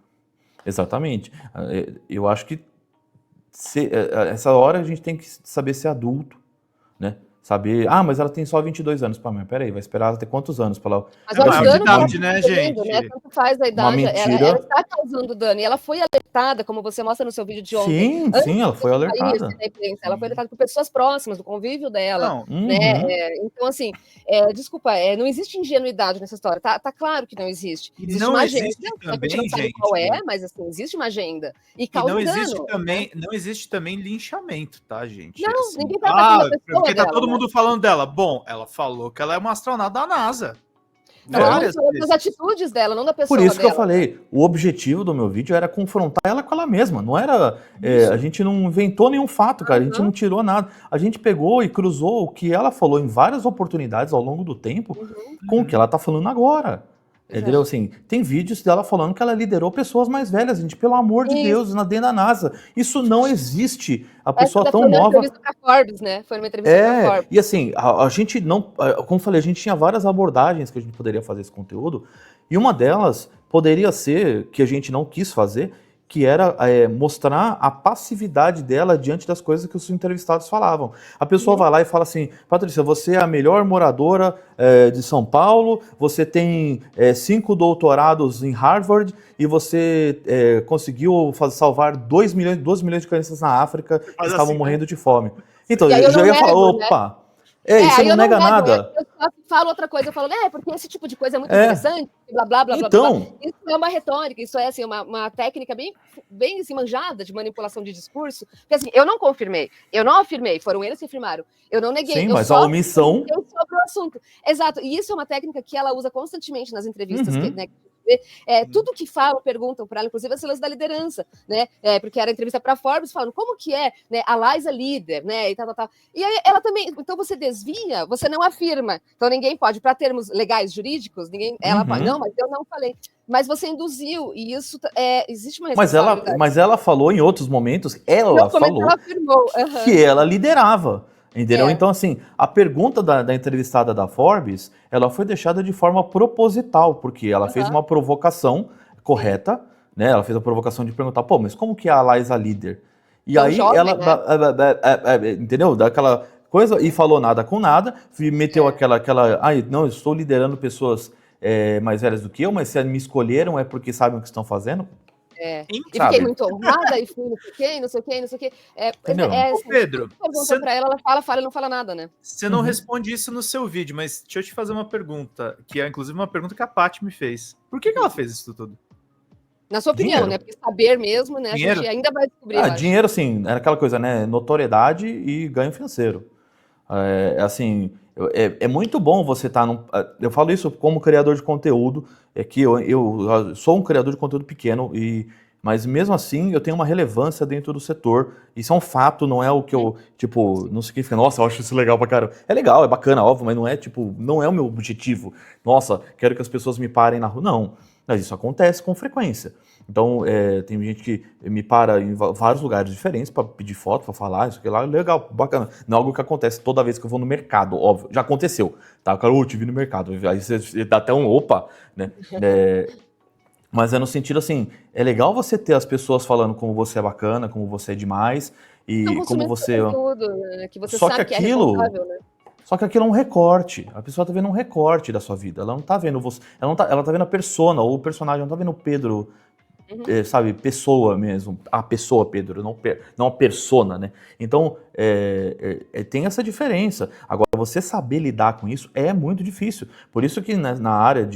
Exatamente. Eu acho que essa hora a gente tem que saber ser adulto, né? Saber, mas ela tem só 22 anos. Mas peraí, vai esperar ela ter quantos anos para ela... Mas olha o dano que ela tá né, gente? né? Tanto faz a idade, ela está causando dano. E ela foi alertada, como você mostra no seu vídeo de ontem. Sim, ela foi alertada. Ela foi alertada por pessoas próximas, do convívio dela. Né? Então, assim, desculpa, não existe ingenuidade nessa história. Tá claro que não existe. Existe uma agenda, também, a gente não sabe qual mas assim, existe uma agenda. E causa dano. Não existe também linchamento, tá, gente? Não, assim, ninguém tá atacando a pessoa porque tá dela, todo mundo falando dela. Bom, ela falou que ela é uma astronauta da NASA. Das atitudes dela, não da pessoa dela. Por isso dela. que eu falei, o objetivo do meu vídeo era confrontar ela com ela mesma. Não era. A gente não inventou nenhum fato, cara. A gente não tirou nada. A gente pegou e cruzou o que ela falou em várias oportunidades ao longo do tempo com o que ela tá falando agora. Entendeu? Assim, tem vídeos dela falando que ela liderou pessoas mais velhas, gente, pelo amor de Deus, dentro da NASA. Isso não existe. A pessoa tão nova. Foi uma entrevista pra Forbes, né? Foi uma entrevista pra Forbes. E assim, a gente não. Como eu falei, a gente tinha várias abordagens que a gente poderia fazer esse conteúdo, e uma delas poderia ser, que a gente não quis fazer, que era mostrar a passividade dela diante das coisas que os entrevistados falavam. A pessoa vai lá e fala assim, Patrícia, você é a melhor moradora de São Paulo, você tem 5 doutorados em Harvard e você conseguiu salvar 2 milhões de crianças na África que estavam morrendo de fome. Então, eu já ia falar, opa... Isso não nega nada. Eu só falo outra coisa, eu falo, porque esse tipo de coisa é muito interessante, blá, blá, blá, blá, blá. Isso é uma retórica, isso é assim, uma técnica bem assim, manjada de manipulação de discurso. Porque assim, eu não confirmei, eu não afirmei, foram eles que afirmaram. Eu não neguei. Sim, mas a omissão... sobre o assunto. Exato, e isso é uma técnica que ela usa constantemente nas entrevistas, tudo que falam, perguntam para ela, inclusive as lance da liderança, né? Porque era entrevista para Forbes, falando como que é, né? A Liza líder, né? E tal. E aí ela também, então você desvia, você não afirma. Então ninguém pode, para termos legais jurídicos, ela pode, não, mas eu não falei. Mas você induziu, e isso existe uma responsabilidade. Mas ela falou em outros momentos, ela falou que ela liderava. Entendeu? Então, assim, a pergunta da entrevistada da Forbes, ela foi deixada de forma proposital, porque ela fez uma provocação correta, né? Ela fez a provocação de perguntar, mas como que é a Liza líder? E aí ela, entendeu? Daquela coisa, e falou nada com nada, meteu aquela, não, eu estou liderando pessoas mais velhas do que eu, mas se me escolheram é porque sabem o que estão fazendo. E fiquei muito honrada, e fui não sei o que. Ô, Pedro, pergunta pra ela fala e não fala nada, né? Você não responde isso no seu vídeo, mas deixa eu te fazer uma pergunta, que é inclusive uma pergunta que a Paty me fez. Por que ela fez isso tudo? Na sua opinião, né? Porque saber mesmo, né? Dinheiro? A gente ainda vai descobrir. Dinheiro, assim, era aquela coisa, né? Notoriedade e ganho financeiro. Assim, é muito bom você estar eu falo isso como criador de conteúdo, que eu sou um criador de conteúdo pequeno, mas mesmo assim eu tenho uma relevância dentro do setor. Isso é um fato, não é o que eu, não significa, nossa, eu acho isso legal pra caramba. É legal, é bacana, óbvio, mas não é, não é o meu objetivo. Nossa, quero que as pessoas me parem na rua. Não, mas isso acontece com frequência. Então, tem gente que me para em vários lugares diferentes para pedir foto, para falar, isso aqui lá, legal, bacana. Não é algo que acontece toda vez que eu vou no mercado, óbvio. Já aconteceu, tá? O cara, te vi no mercado. Aí você dá até um opa, né? Mas é no sentido assim, é legal você ter as pessoas falando como você é bacana, como você é demais, e como você... Conteúdo, né? Que você Só sabe que é responsável, né? Só que aquilo é um recorte. A pessoa tá vendo um recorte da sua vida. Ela não tá vendo você. Ela tá vendo a persona, ou o personagem, não tá vendo o Pedro, sabe, pessoa mesmo. A pessoa Pedro, não a persona, né? Então, tem essa diferença. Agora, você saber lidar com isso é muito difícil. Por isso que na área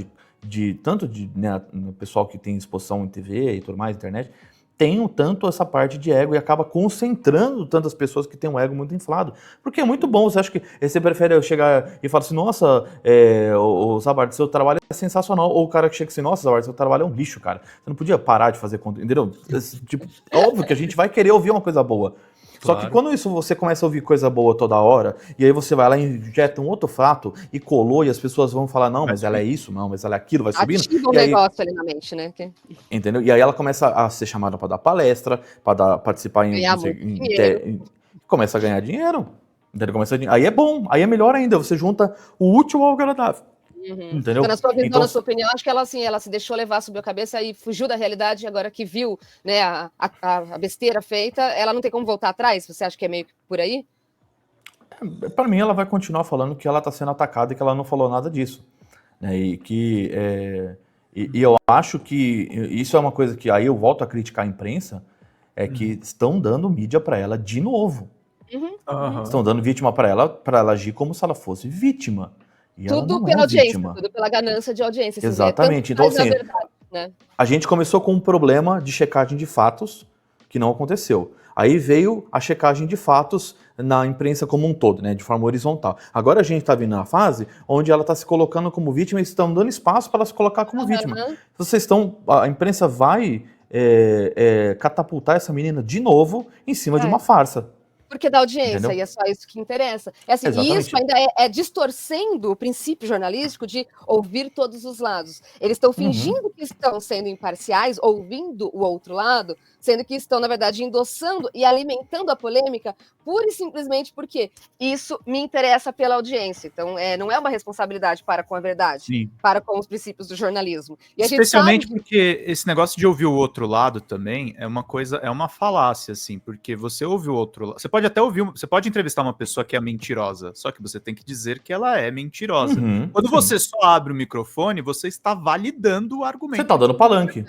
tanto né, no pessoal que tem exposição em TV e tudo mais, internet, tem tanto essa parte de ego e acaba concentrando tantas pessoas que têm um ego muito inflado. Porque é muito bom, você acha que você prefere chegar e falar assim, nossa, o Zabard, seu trabalho é sensacional, ou o cara que chega assim, nossa, Zabard, seu trabalho é um lixo, cara. Você não podia parar de fazer conteúdo, entendeu? Óbvio que a gente vai querer ouvir uma coisa boa. Só que quando isso você começa a ouvir coisa boa toda hora, e aí você vai lá e injeta um outro fato e colou, e as pessoas vão falar, não, mas ela é isso, não, mas ela é aquilo, vai subindo. Ativa o E aí, negócio ali na mente, né? entendeu? E aí ela começa a ser chamada para dar palestra, para participar Ganhar muito dinheiro. começa a ganhar dinheiro. Entendeu? Aí é bom, aí é melhor ainda, você junta o útil ao agradável. Entendeu? Então, na sua visão, Então, na sua opinião, acho que ela, assim, ela se deixou levar, subiu a cabeça e fugiu da realidade, e agora que viu, né, a besteira feita, ela não tem como voltar atrás? Você acha que é meio que por aí? para mim, ela vai continuar falando que ela está sendo atacada e que ela não falou nada disso. Né? E eu acho que isso é uma coisa que aí eu volto a criticar a imprensa, é que estão dando mídia para ela de novo. Estão dando vítima para ela agir como se ela fosse vítima. E tudo ela não pela é audiência, vítima. tudo pela ganância de audiência. Assim, Exatamente. Então, assim, verdade, né? a gente começou com um problema de checagem de fatos que não aconteceu. Aí veio a checagem de fatos na imprensa como um todo, né, de forma horizontal. Agora a gente está vindo na fase onde ela está se colocando como vítima e estão dando espaço para ela se colocar como vítima. A imprensa vai catapultar essa menina de novo em cima de uma farsa. Porque dá audiência, Entendeu? e é só isso que interessa. É assim, e isso ainda é distorcendo o princípio jornalístico de ouvir todos os lados. Eles estão fingindo que estão sendo imparciais, ouvindo o outro lado, sendo que estão, na verdade, endossando e alimentando a polêmica pura e simplesmente porque isso me interessa pela audiência. Então, não é uma responsabilidade para com a verdade, para com os princípios do jornalismo. E especialmente porque esse negócio de ouvir o outro lado também é uma coisa, é uma falácia, assim, porque você ouve o outro lado. Você pode até ouvir, você pode entrevistar uma pessoa que é mentirosa, só que você tem que dizer que ela é mentirosa. Quando você só abre o microfone, você está validando o argumento. Você está dando palanque.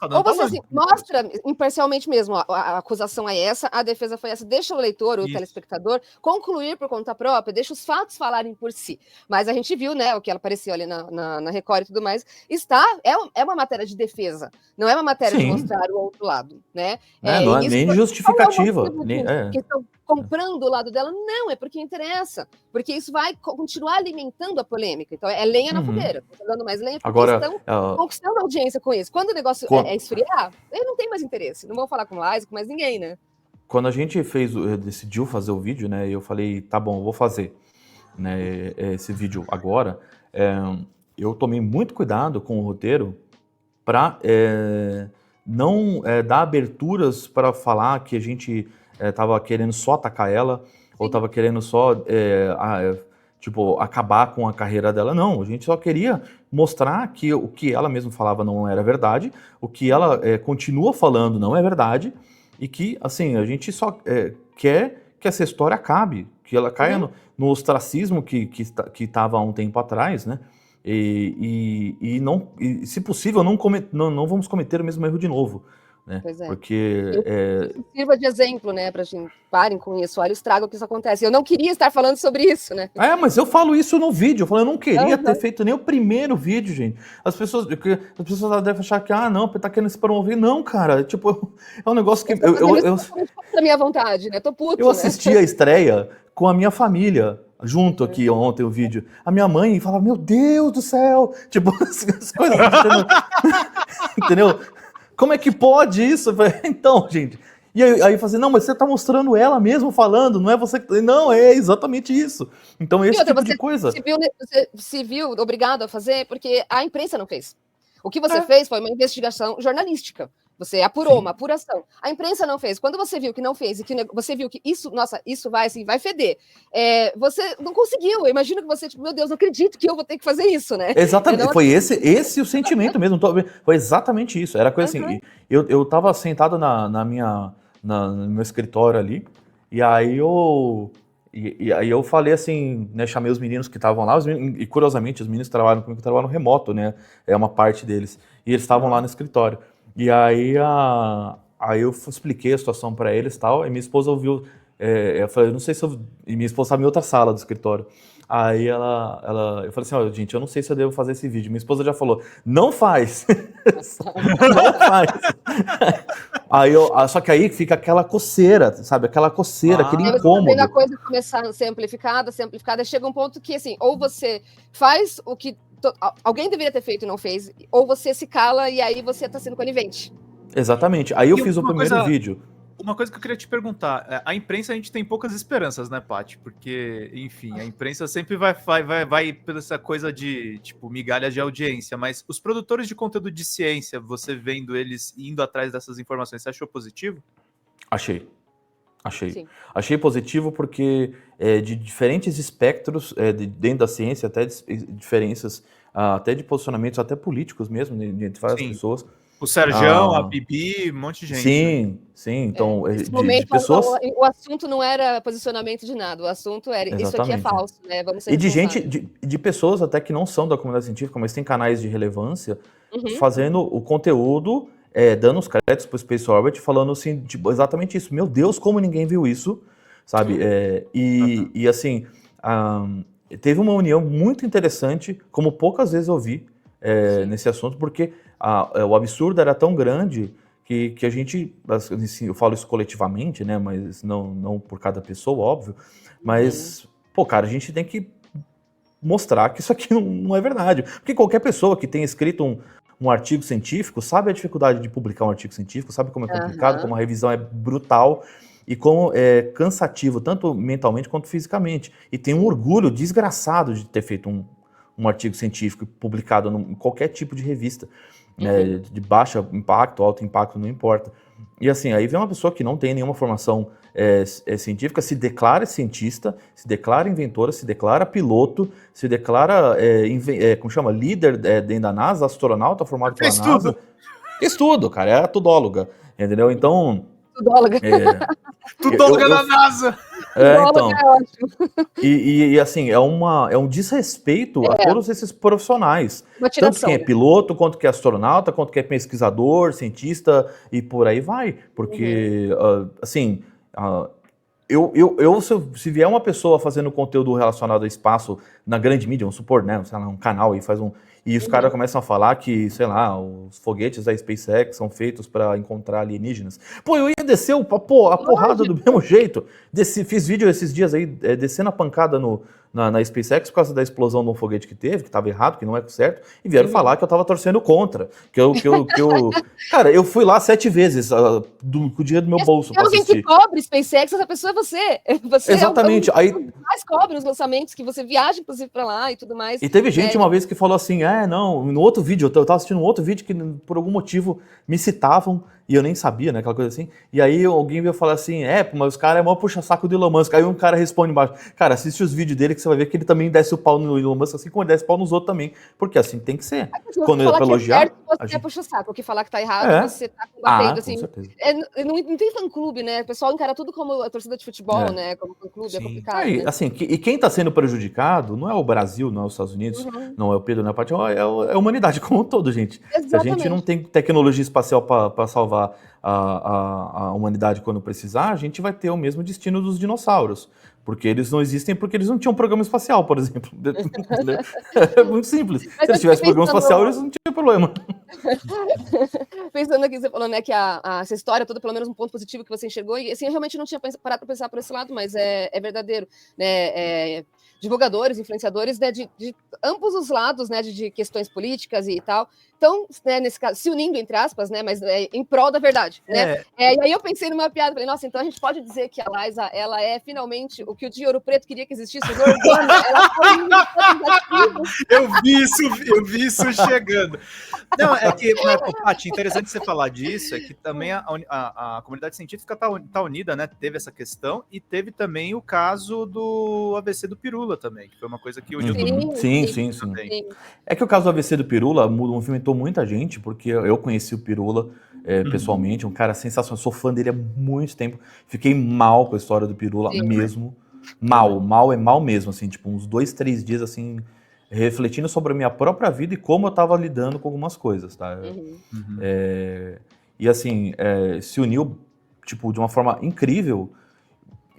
Ou você assim, mostra imparcialmente mesmo, a acusação é essa, a defesa foi essa, deixa o leitor, o telespectador, concluir por conta própria, deixa os fatos falarem por si. Mas a gente viu, né, o que ela apareceu ali na Record e tudo mais, é uma matéria de defesa, não é uma matéria de mostrar o outro lado, né? Não é nem justificativa. Que estão comprando o lado dela, não, é porque interessa, porque isso vai continuar alimentando a polêmica, então é lenha na fogueira, estão dando mais lenha porque estão conquistando audiência com isso. Quando o negócio esfriar, ele não tem mais interesse, não vão falar com mais ninguém, né? Quando a gente decidiu fazer o vídeo, né, eu falei, tá bom, eu vou fazer, né, esse vídeo agora, eu tomei muito cuidado com o roteiro para não dar aberturas para falar que a gente tava querendo só atacar ela, ou tava querendo só acabar com a carreira dela. Não, a gente só queria mostrar que o que ela mesma falava não era verdade, o que ela continua falando não é verdade, e que, assim, a gente só quer que essa história acabe, que ela caia no ostracismo que estava há um tempo atrás, né? E se possível, não vamos cometer o mesmo erro de novo. Né? Pois é. Porque sirva de exemplo, né, pra gente, parem com isso, olha o estrago que isso acontece. Eu não queria estar falando sobre isso, né? Mas eu falo isso no vídeo, eu não queria ter feito nem o primeiro vídeo, gente. As pessoas devem achar que, não, tá querendo se promover. Não, cara, é um negócio que... Da minha vontade, né? Tô puto, eu assisti a estreia com a minha família, junto aqui ontem o vídeo. A minha mãe falava, meu Deus do céu! As coisas... Entendeu? Como é que pode isso? Então, gente... E aí eu falei, não, mas você tá mostrando ela mesmo falando, não é você... Não, é exatamente isso. Então, esse tipo de coisa... Você se viu obrigado a fazer porque a imprensa não fez. O que você fez foi uma investigação jornalística. Você apurou, uma apuração. A imprensa não fez. Quando você viu que não fez e que você viu que isso, nossa, isso vai assim, vai feder, você não conseguiu. Eu imagino que você, meu Deus, não acredito que eu vou ter que fazer isso, né? Exatamente, foi esse o sentimento mesmo. Foi exatamente isso. Era coisa assim. Eu tava sentado no meu escritório ali, e aí eu falei assim, né, chamei os meninos que estavam lá, e curiosamente, os meninos que trabalham comigo trabalham remoto, né? É uma parte deles. E eles estavam lá no escritório. E aí eu expliquei a situação para eles e tal, e minha esposa ouviu, eu falei, não sei se e minha esposa estava em outra sala do escritório. Aí eu falei assim, gente, eu não sei se eu devo fazer esse vídeo. Minha esposa já falou, não faz! Não faz! Só que aí fica aquela coceira, sabe? Aquela coceira, aquele incômodo. Quando a coisa começar a ser amplificada, chega um ponto que, assim, ou você faz o que alguém deveria ter feito e não fez, ou você se cala e aí você tá sendo conivente. Exatamente. Aí eu fiz o primeiro vídeo. Uma coisa que eu queria te perguntar, a imprensa a gente tem poucas esperanças, né, Paty? Porque, enfim, a imprensa sempre vai pela essa coisa de, tipo, migalhas de audiência, mas os produtores de conteúdo de ciência, você vendo eles indo atrás dessas informações, você achou positivo? Achei. Sim. Achei positivo porque de diferentes espectros dentro da ciência, até diferenças, até de posicionamentos, até políticos mesmo, entre várias Sim. pessoas. O Serjão, a Bibi, um monte de gente. Né? Sim, então, Nesse de momento, pessoas... o assunto não era posicionamento de nada, o assunto era isso aqui é Exatamente. falso, né? Vamos ser E de gente, responsáveis. de pessoas até que não são da comunidade científica, mas tem canais de relevância, Uhum. fazendo o conteúdo, dando os créditos pro Space Orbit, falando assim, tipo, exatamente isso. Meu Deus, como ninguém viu isso, sabe? E assim, teve uma união muito interessante, como poucas vezes eu vi nesse assunto, porque o absurdo era tão grande que a gente, assim, eu falo isso coletivamente, né? Mas não por cada pessoa, óbvio. Mas, pô, cara, a gente tem que mostrar que isso aqui não é verdade. Porque qualquer pessoa que tenha escrito um artigo científico sabe a dificuldade de publicar um artigo científico, sabe como é complicado, como a revisão é brutal e como é cansativo, tanto mentalmente quanto fisicamente. E tem um orgulho desgraçado de ter feito um artigo científico publicado em qualquer tipo de revista, de baixo impacto, alto impacto, não importa. E assim, aí vem uma pessoa que não tem nenhuma formação científica, se declara cientista, se declara inventora, se declara piloto, se declara, como chama, líder dentro da NASA, astronauta formado pela NASA. Fez tudo, cara, é tudóloga, entendeu? Então... Tudóloga. Tudóloga da NASA! Então, é ótimo. E assim, é um desrespeito a todos esses profissionais. Tanto quem é piloto, quanto quem é astronauta, quanto quem é pesquisador, cientista e por aí vai. Porque, assim, se vier uma pessoa fazendo conteúdo relacionado ao espaço na grande mídia, vamos supor, né, sei lá, um canal e faz e os caras começam a falar que, sei lá, os foguetes da SpaceX são feitos para encontrar alienígenas. Pô, eu ia descer a porrada do mesmo jeito. Fiz vídeo esses dias aí, descendo a pancada na SpaceX por causa da explosão de um foguete que teve, que estava errado, que não é certo, e vieram falar que eu estava torcendo contra. Cara, eu fui lá 7 vezes com o dinheiro do meu bolso para assistir. Alguém que cobre SpaceX, essa pessoa é você. Você exatamente. Aí mais cobre os lançamentos, que você viaja, inclusive, para lá e tudo mais. E teve gente uma vez que falou assim, não, no outro vídeo, eu tava assistindo um outro vídeo que por algum motivo me citavam e eu nem sabia, né, aquela coisa assim. E aí alguém veio falar assim, mas os caras é mó puxa-saco do Elon Musk. Aí um cara responde embaixo, cara, assiste os vídeos dele que você vai ver que ele também desce o pau no Elon Musk, assim como ele desce o pau nos outros também. Porque assim tem que ser. Quando ele é pra elogiar, você puxa o saco. O que falar que tá errado, você tá combatendo, assim. Não tem fã-clube, né? O pessoal encara tudo como a torcida de futebol, né? Como fã-clube, é complicado. Né? Assim, e quem tá sendo prejudicado não é o Brasil, não é os Estados Unidos, não é o Pedro, não é a Paty, é a humanidade como um todo, gente. Exatamente. Se a gente não tem tecnologia espacial para salvar a humanidade quando precisar, a gente vai ter o mesmo destino dos dinossauros. Porque eles não existem porque eles não tinham programa espacial, por exemplo. É muito simples. Se eles tivessem programa espacial, eles não tinham problema. Pensando aqui, você falou, né, que essa história toda, pelo menos um ponto positivo que você enxergou, e assim, eu realmente não tinha parado para pensar por esse lado, mas é verdadeiro, né, divulgadores, influenciadores, né, de ambos os lados, né, de questões políticas e tal, então, né, nesse caso, se unindo, entre aspas, né, mas em prol da verdade, né, e aí eu pensei numa piada, falei, nossa, então a gente pode dizer que a Liza, ela é finalmente o que o de Ouro Preto queria que existisse, no Urbana, ela eu vi isso chegando. Não, é que, Paty, interessante você falar disso, é que também a comunidade científica tá unida, né, teve essa questão, e teve também o caso do AVC do Pirula também, que foi uma coisa que uniu todo mundo. Sim. É que o caso do AVC do Pirula movimentou muita gente, porque eu conheci o Pirula pessoalmente, um cara sensacional, sou fã dele há muito tempo, fiquei mal com a história do Pirula mesmo, mal mesmo, assim, tipo, uns 2, 3 dias, assim, refletindo sobre a minha própria vida e como eu tava lidando com algumas coisas, tá? E assim, se uniu, tipo, de uma forma incrível.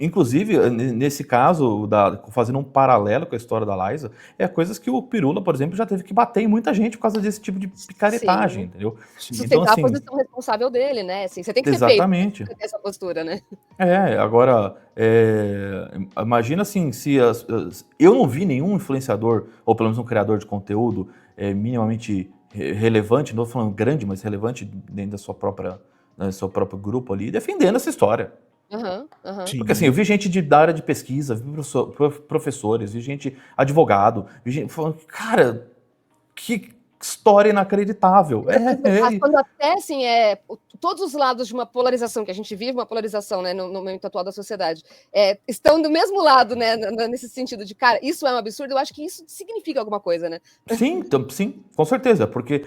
Inclusive, nesse caso, fazendo um paralelo com a história da Liza, coisas que o Pirula, por exemplo, já teve que bater em muita gente por causa desse tipo de picaretagem, entendeu? Sustentar então, assim, a posição responsável dele, né? Assim, você tem que ter exatamente. feito essa postura, né? Agora, imagina assim, se eu não vi nenhum influenciador, ou pelo menos um criador de conteúdo minimamente relevante, não estou falando grande, mas relevante dentro da né, seu próprio grupo ali, defendendo essa história. Sim. Porque assim, eu vi gente da área de pesquisa, vi professores, vi gente advogado, vi gente falando, cara, que história inacreditável. Mas quando até, assim, todos os lados de uma polarização que a gente vive, uma polarização, né, no momento atual da sociedade, estão do mesmo lado, né, nesse sentido de, cara, isso é um absurdo, eu acho que isso significa alguma coisa, né? Sim, sim, com certeza, porque,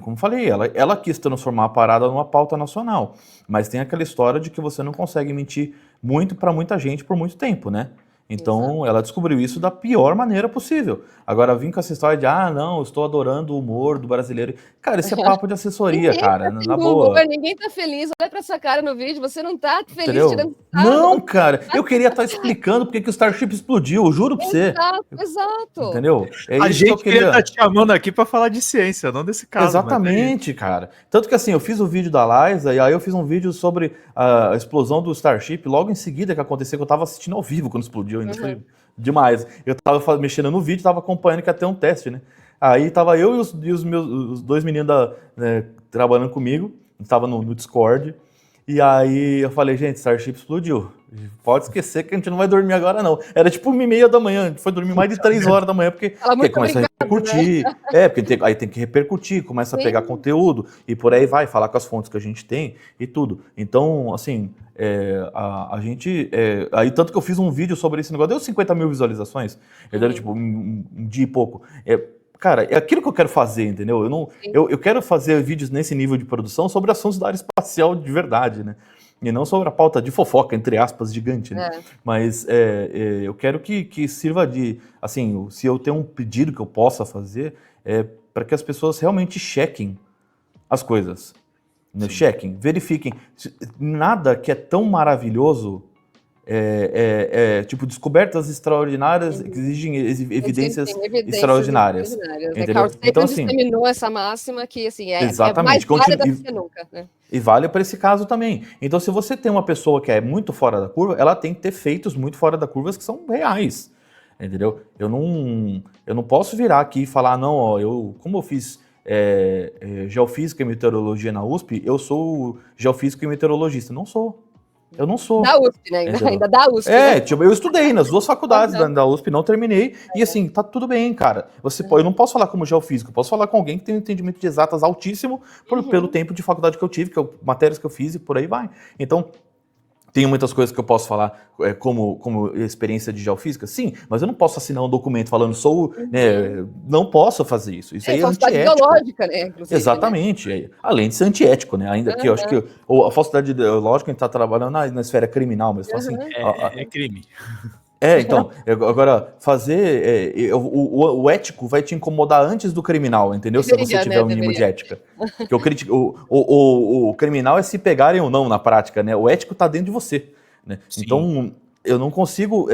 como falei, ela quis transformar a parada numa pauta nacional, mas tem aquela história de que você não consegue mentir muito para muita gente por muito tempo, né? Então, ela descobriu isso da pior maneira possível. Agora, vim com essa história de, não, eu estou adorando o humor do brasileiro. Cara, esse é papo de assessoria, cara, na boa. Ninguém tá feliz, olha pra essa cara no vídeo, você não tá feliz, entendeu? tirando Não, cara, eu queria estar explicando porque que o Starship explodiu, eu juro pra você. Exato. Entendeu? A gente queria estar te chamando aqui pra falar de ciência, não desse caso. Exatamente, cara. Tanto que assim, eu fiz o vídeo da Liza e aí eu fiz um vídeo sobre a explosão do Starship logo em seguida que aconteceu, que eu tava assistindo ao vivo quando explodiu, ainda foi demais. Eu tava mexendo no vídeo, tava acompanhando que ia ter um teste, né? Aí tava eu e os dois meninos trabalhando comigo, tava no Discord, e aí eu falei, gente, Starship explodiu. Pode esquecer que a gente não vai dormir agora, não. Era tipo 1h30 da manhã, a gente foi dormir mais de 3 horas da manhã, porque começa a repercutir. Né? Porque aí tem que repercutir, começa a pegar conteúdo, e por aí vai, falar com as fontes que a gente tem e tudo. Então, assim, a gente... aí tanto que eu fiz um vídeo sobre esse negócio, deu 50 mil visualizações, deu tipo um dia e pouco. Cara, é aquilo que eu quero fazer, entendeu? Eu quero fazer vídeos nesse nível de produção sobre assuntos da área espacial de verdade, né? E não sobre a pauta de fofoca, entre aspas, gigante, né? Mas eu quero que sirva de... Assim, se eu tenho um pedido que eu possa fazer, para que as pessoas realmente chequem as coisas. Né? Chequem, verifiquem. Nada que é tão maravilhoso... tipo, descobertas extraordinárias que exigem evidências extraordinárias. Carl Sagan então, assim, disseminou essa máxima que assim, exatamente, mais válida do que nunca. Né? E vale para esse caso também. Então, se você tem uma pessoa que é muito fora da curva, ela tem que ter feitos muito fora da curva que são reais. Entendeu? Eu não posso virar aqui e falar, não, ó, como eu fiz geofísica e meteorologia na USP, eu sou geofísico e meteorologista. Não sou. Eu não sou. Da USP, né? Ainda da USP. Né? Tipo, eu estudei nas 2 faculdades da USP, não terminei. E assim, tá tudo bem, cara. Eu não posso falar como geofísico, eu posso falar com alguém que tem um entendimento de exatas altíssimo pelo tempo de faculdade que eu tive, matérias que eu fiz e por aí vai. Então, tem muitas coisas que eu posso falar como experiência de geofísica, sim, mas eu não posso assinar um documento falando não posso fazer isso. Isso aí é antiético. Biológica, né? Exatamente. Né? Além de ser antiético, né? Ainda que eu acho que a falsidade ideológica a gente está trabalhando na esfera criminal, mas assim, é crime. Então, agora, fazer... o ético vai te incomodar antes do criminal, entendeu? Se você tiver um mínimo de ética. Porque o criminal é se pegarem ou não na prática, né? O ético tá dentro de você. Né? Então, eu não consigo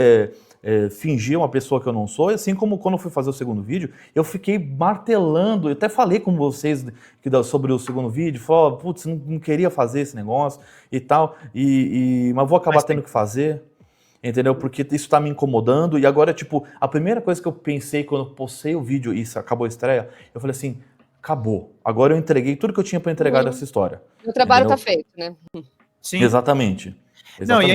fingir uma pessoa que eu não sou, assim como quando eu fui fazer o segundo vídeo, eu fiquei martelando, eu até falei com vocês sobre o segundo vídeo, falei, putz, não queria fazer esse negócio e tal, mas vou acabar tendo que fazer. Entendeu? Porque isso tá me incomodando. E agora, tipo, a primeira coisa que eu pensei quando eu postei o vídeo e acabou a estreia, eu falei assim, acabou. Agora eu entreguei tudo que eu tinha para entregar dessa história. O trabalho tá feito, né? Sim. Exatamente. Não, e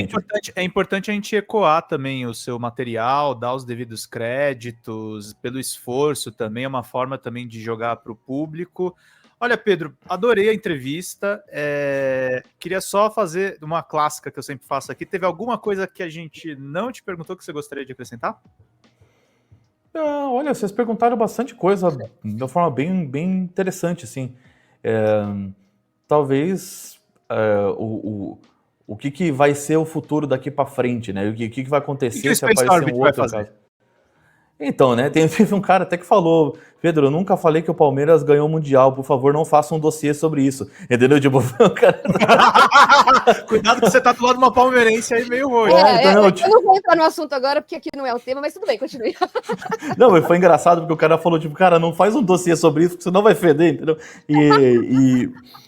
é importante a gente ecoar também o seu material, dar os devidos créditos, pelo esforço também, é uma forma também de jogar para o público. Olha, Pedro, adorei a entrevista. Queria só fazer uma clássica que eu sempre faço aqui. Teve alguma coisa que a gente não te perguntou que você gostaria de acrescentar? Olha, vocês perguntaram bastante coisa de uma forma bem, bem interessante, assim. Talvez o que vai ser o futuro daqui para frente, né? O que vai acontecer se aparecer um outro caso. Então, né, teve um cara até que falou, Pedro, eu nunca falei que o Palmeiras ganhou o Mundial, por favor, não faça um dossiê sobre isso. Entendeu? Tipo, cara... Cuidado que você tá do lado de uma palmeirense aí meio ruim. Eu não vou entrar no assunto agora, porque aqui não é o tema, mas tudo bem, continue. Não, mas foi engraçado, porque o cara falou, tipo, cara, não faz um dossiê sobre isso, porque senão vai feder, entendeu?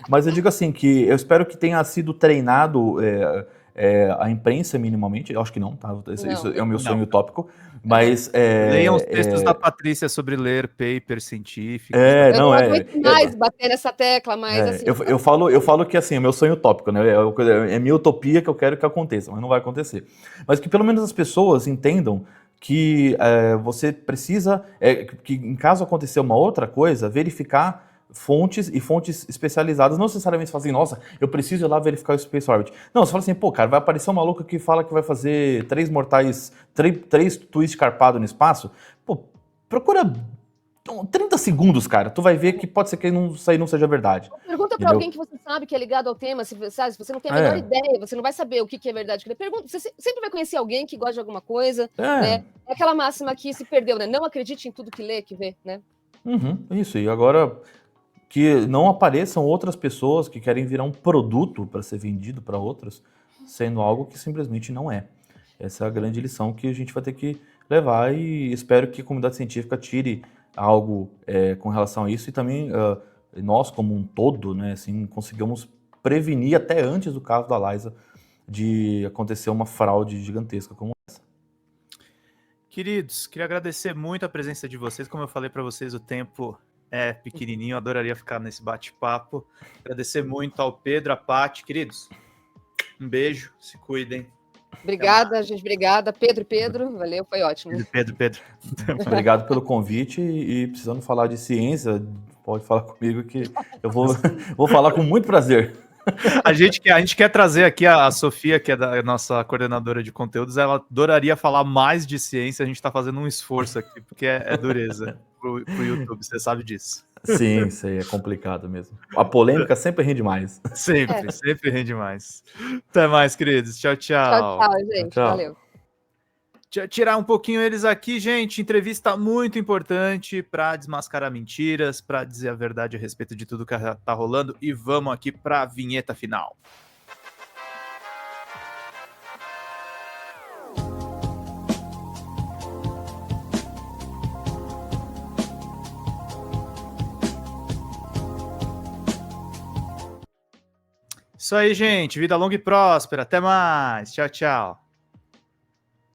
Mas eu digo assim, que eu espero que tenha sido treinado... a imprensa minimamente, eu acho que não, tá? Isso é o meu sonho Não. utópico, mas... Leiam os textos da Patrícia sobre ler papers científicos. Eu não aguento mais bater nessa tecla, mas assim... Eu falo que assim, é o meu sonho utópico, né? É minha utopia que eu quero que aconteça, mas não vai acontecer. Mas que pelo menos as pessoas entendam que você precisa, que em caso acontecer uma outra coisa, verificar fontes e fontes especializadas, não necessariamente fazer assim, nossa, eu preciso ir lá verificar o Space Orbit. Não, você fala assim, pô, cara, vai aparecer um maluco que fala que vai fazer 3 twists carpados no espaço. Pô, procura 30 segundos, cara, tu vai ver que pode ser que isso aí não seja verdade. Pergunta para alguém que você sabe que é ligado ao tema, se você não tem a menor ideia, você não vai saber o que é verdade. Pergunta, você sempre vai conhecer alguém que gosta de alguma coisa, né? É aquela máxima que se perdeu, né? Não acredite em tudo que lê, que vê, né? Isso, e agora que não apareçam outras pessoas que querem virar um produto para ser vendido para outras, sendo algo que simplesmente não é. Essa é a grande lição que a gente vai ter que levar e espero que a comunidade científica tire algo com relação a isso e também nós, como um todo, né, assim, conseguimos prevenir até antes do caso da Liza de acontecer uma fraude gigantesca como essa. Queridos, queria agradecer muito a presença de vocês. Como eu falei para vocês, o tempo é pequenininho, eu adoraria ficar nesse bate-papo. Agradecer muito ao Pedro, a Paty. Queridos, um beijo, se cuidem. Obrigada, gente, obrigada. Pedro, valeu, foi ótimo. Pedro. Obrigado pelo convite e precisando falar de ciência, pode falar comigo que eu vou falar com muito prazer. A gente quer trazer aqui a Sofia, que é da nossa coordenadora de conteúdos, ela adoraria falar mais de ciência, a gente está fazendo um esforço aqui, porque é dureza pro YouTube, você sabe disso. Sim, sei, é complicado mesmo. A polêmica sempre rende mais. Sempre rende mais. Até mais, queridos. Tchau, tchau. Tchau, gente. Tchau. Valeu. Tirar um pouquinho eles aqui, gente. Entrevista muito importante para desmascarar mentiras, para dizer a verdade a respeito de tudo que tá rolando. E vamos aqui para a vinheta final. Isso aí, gente. Vida longa e próspera. Até mais. Tchau, tchau.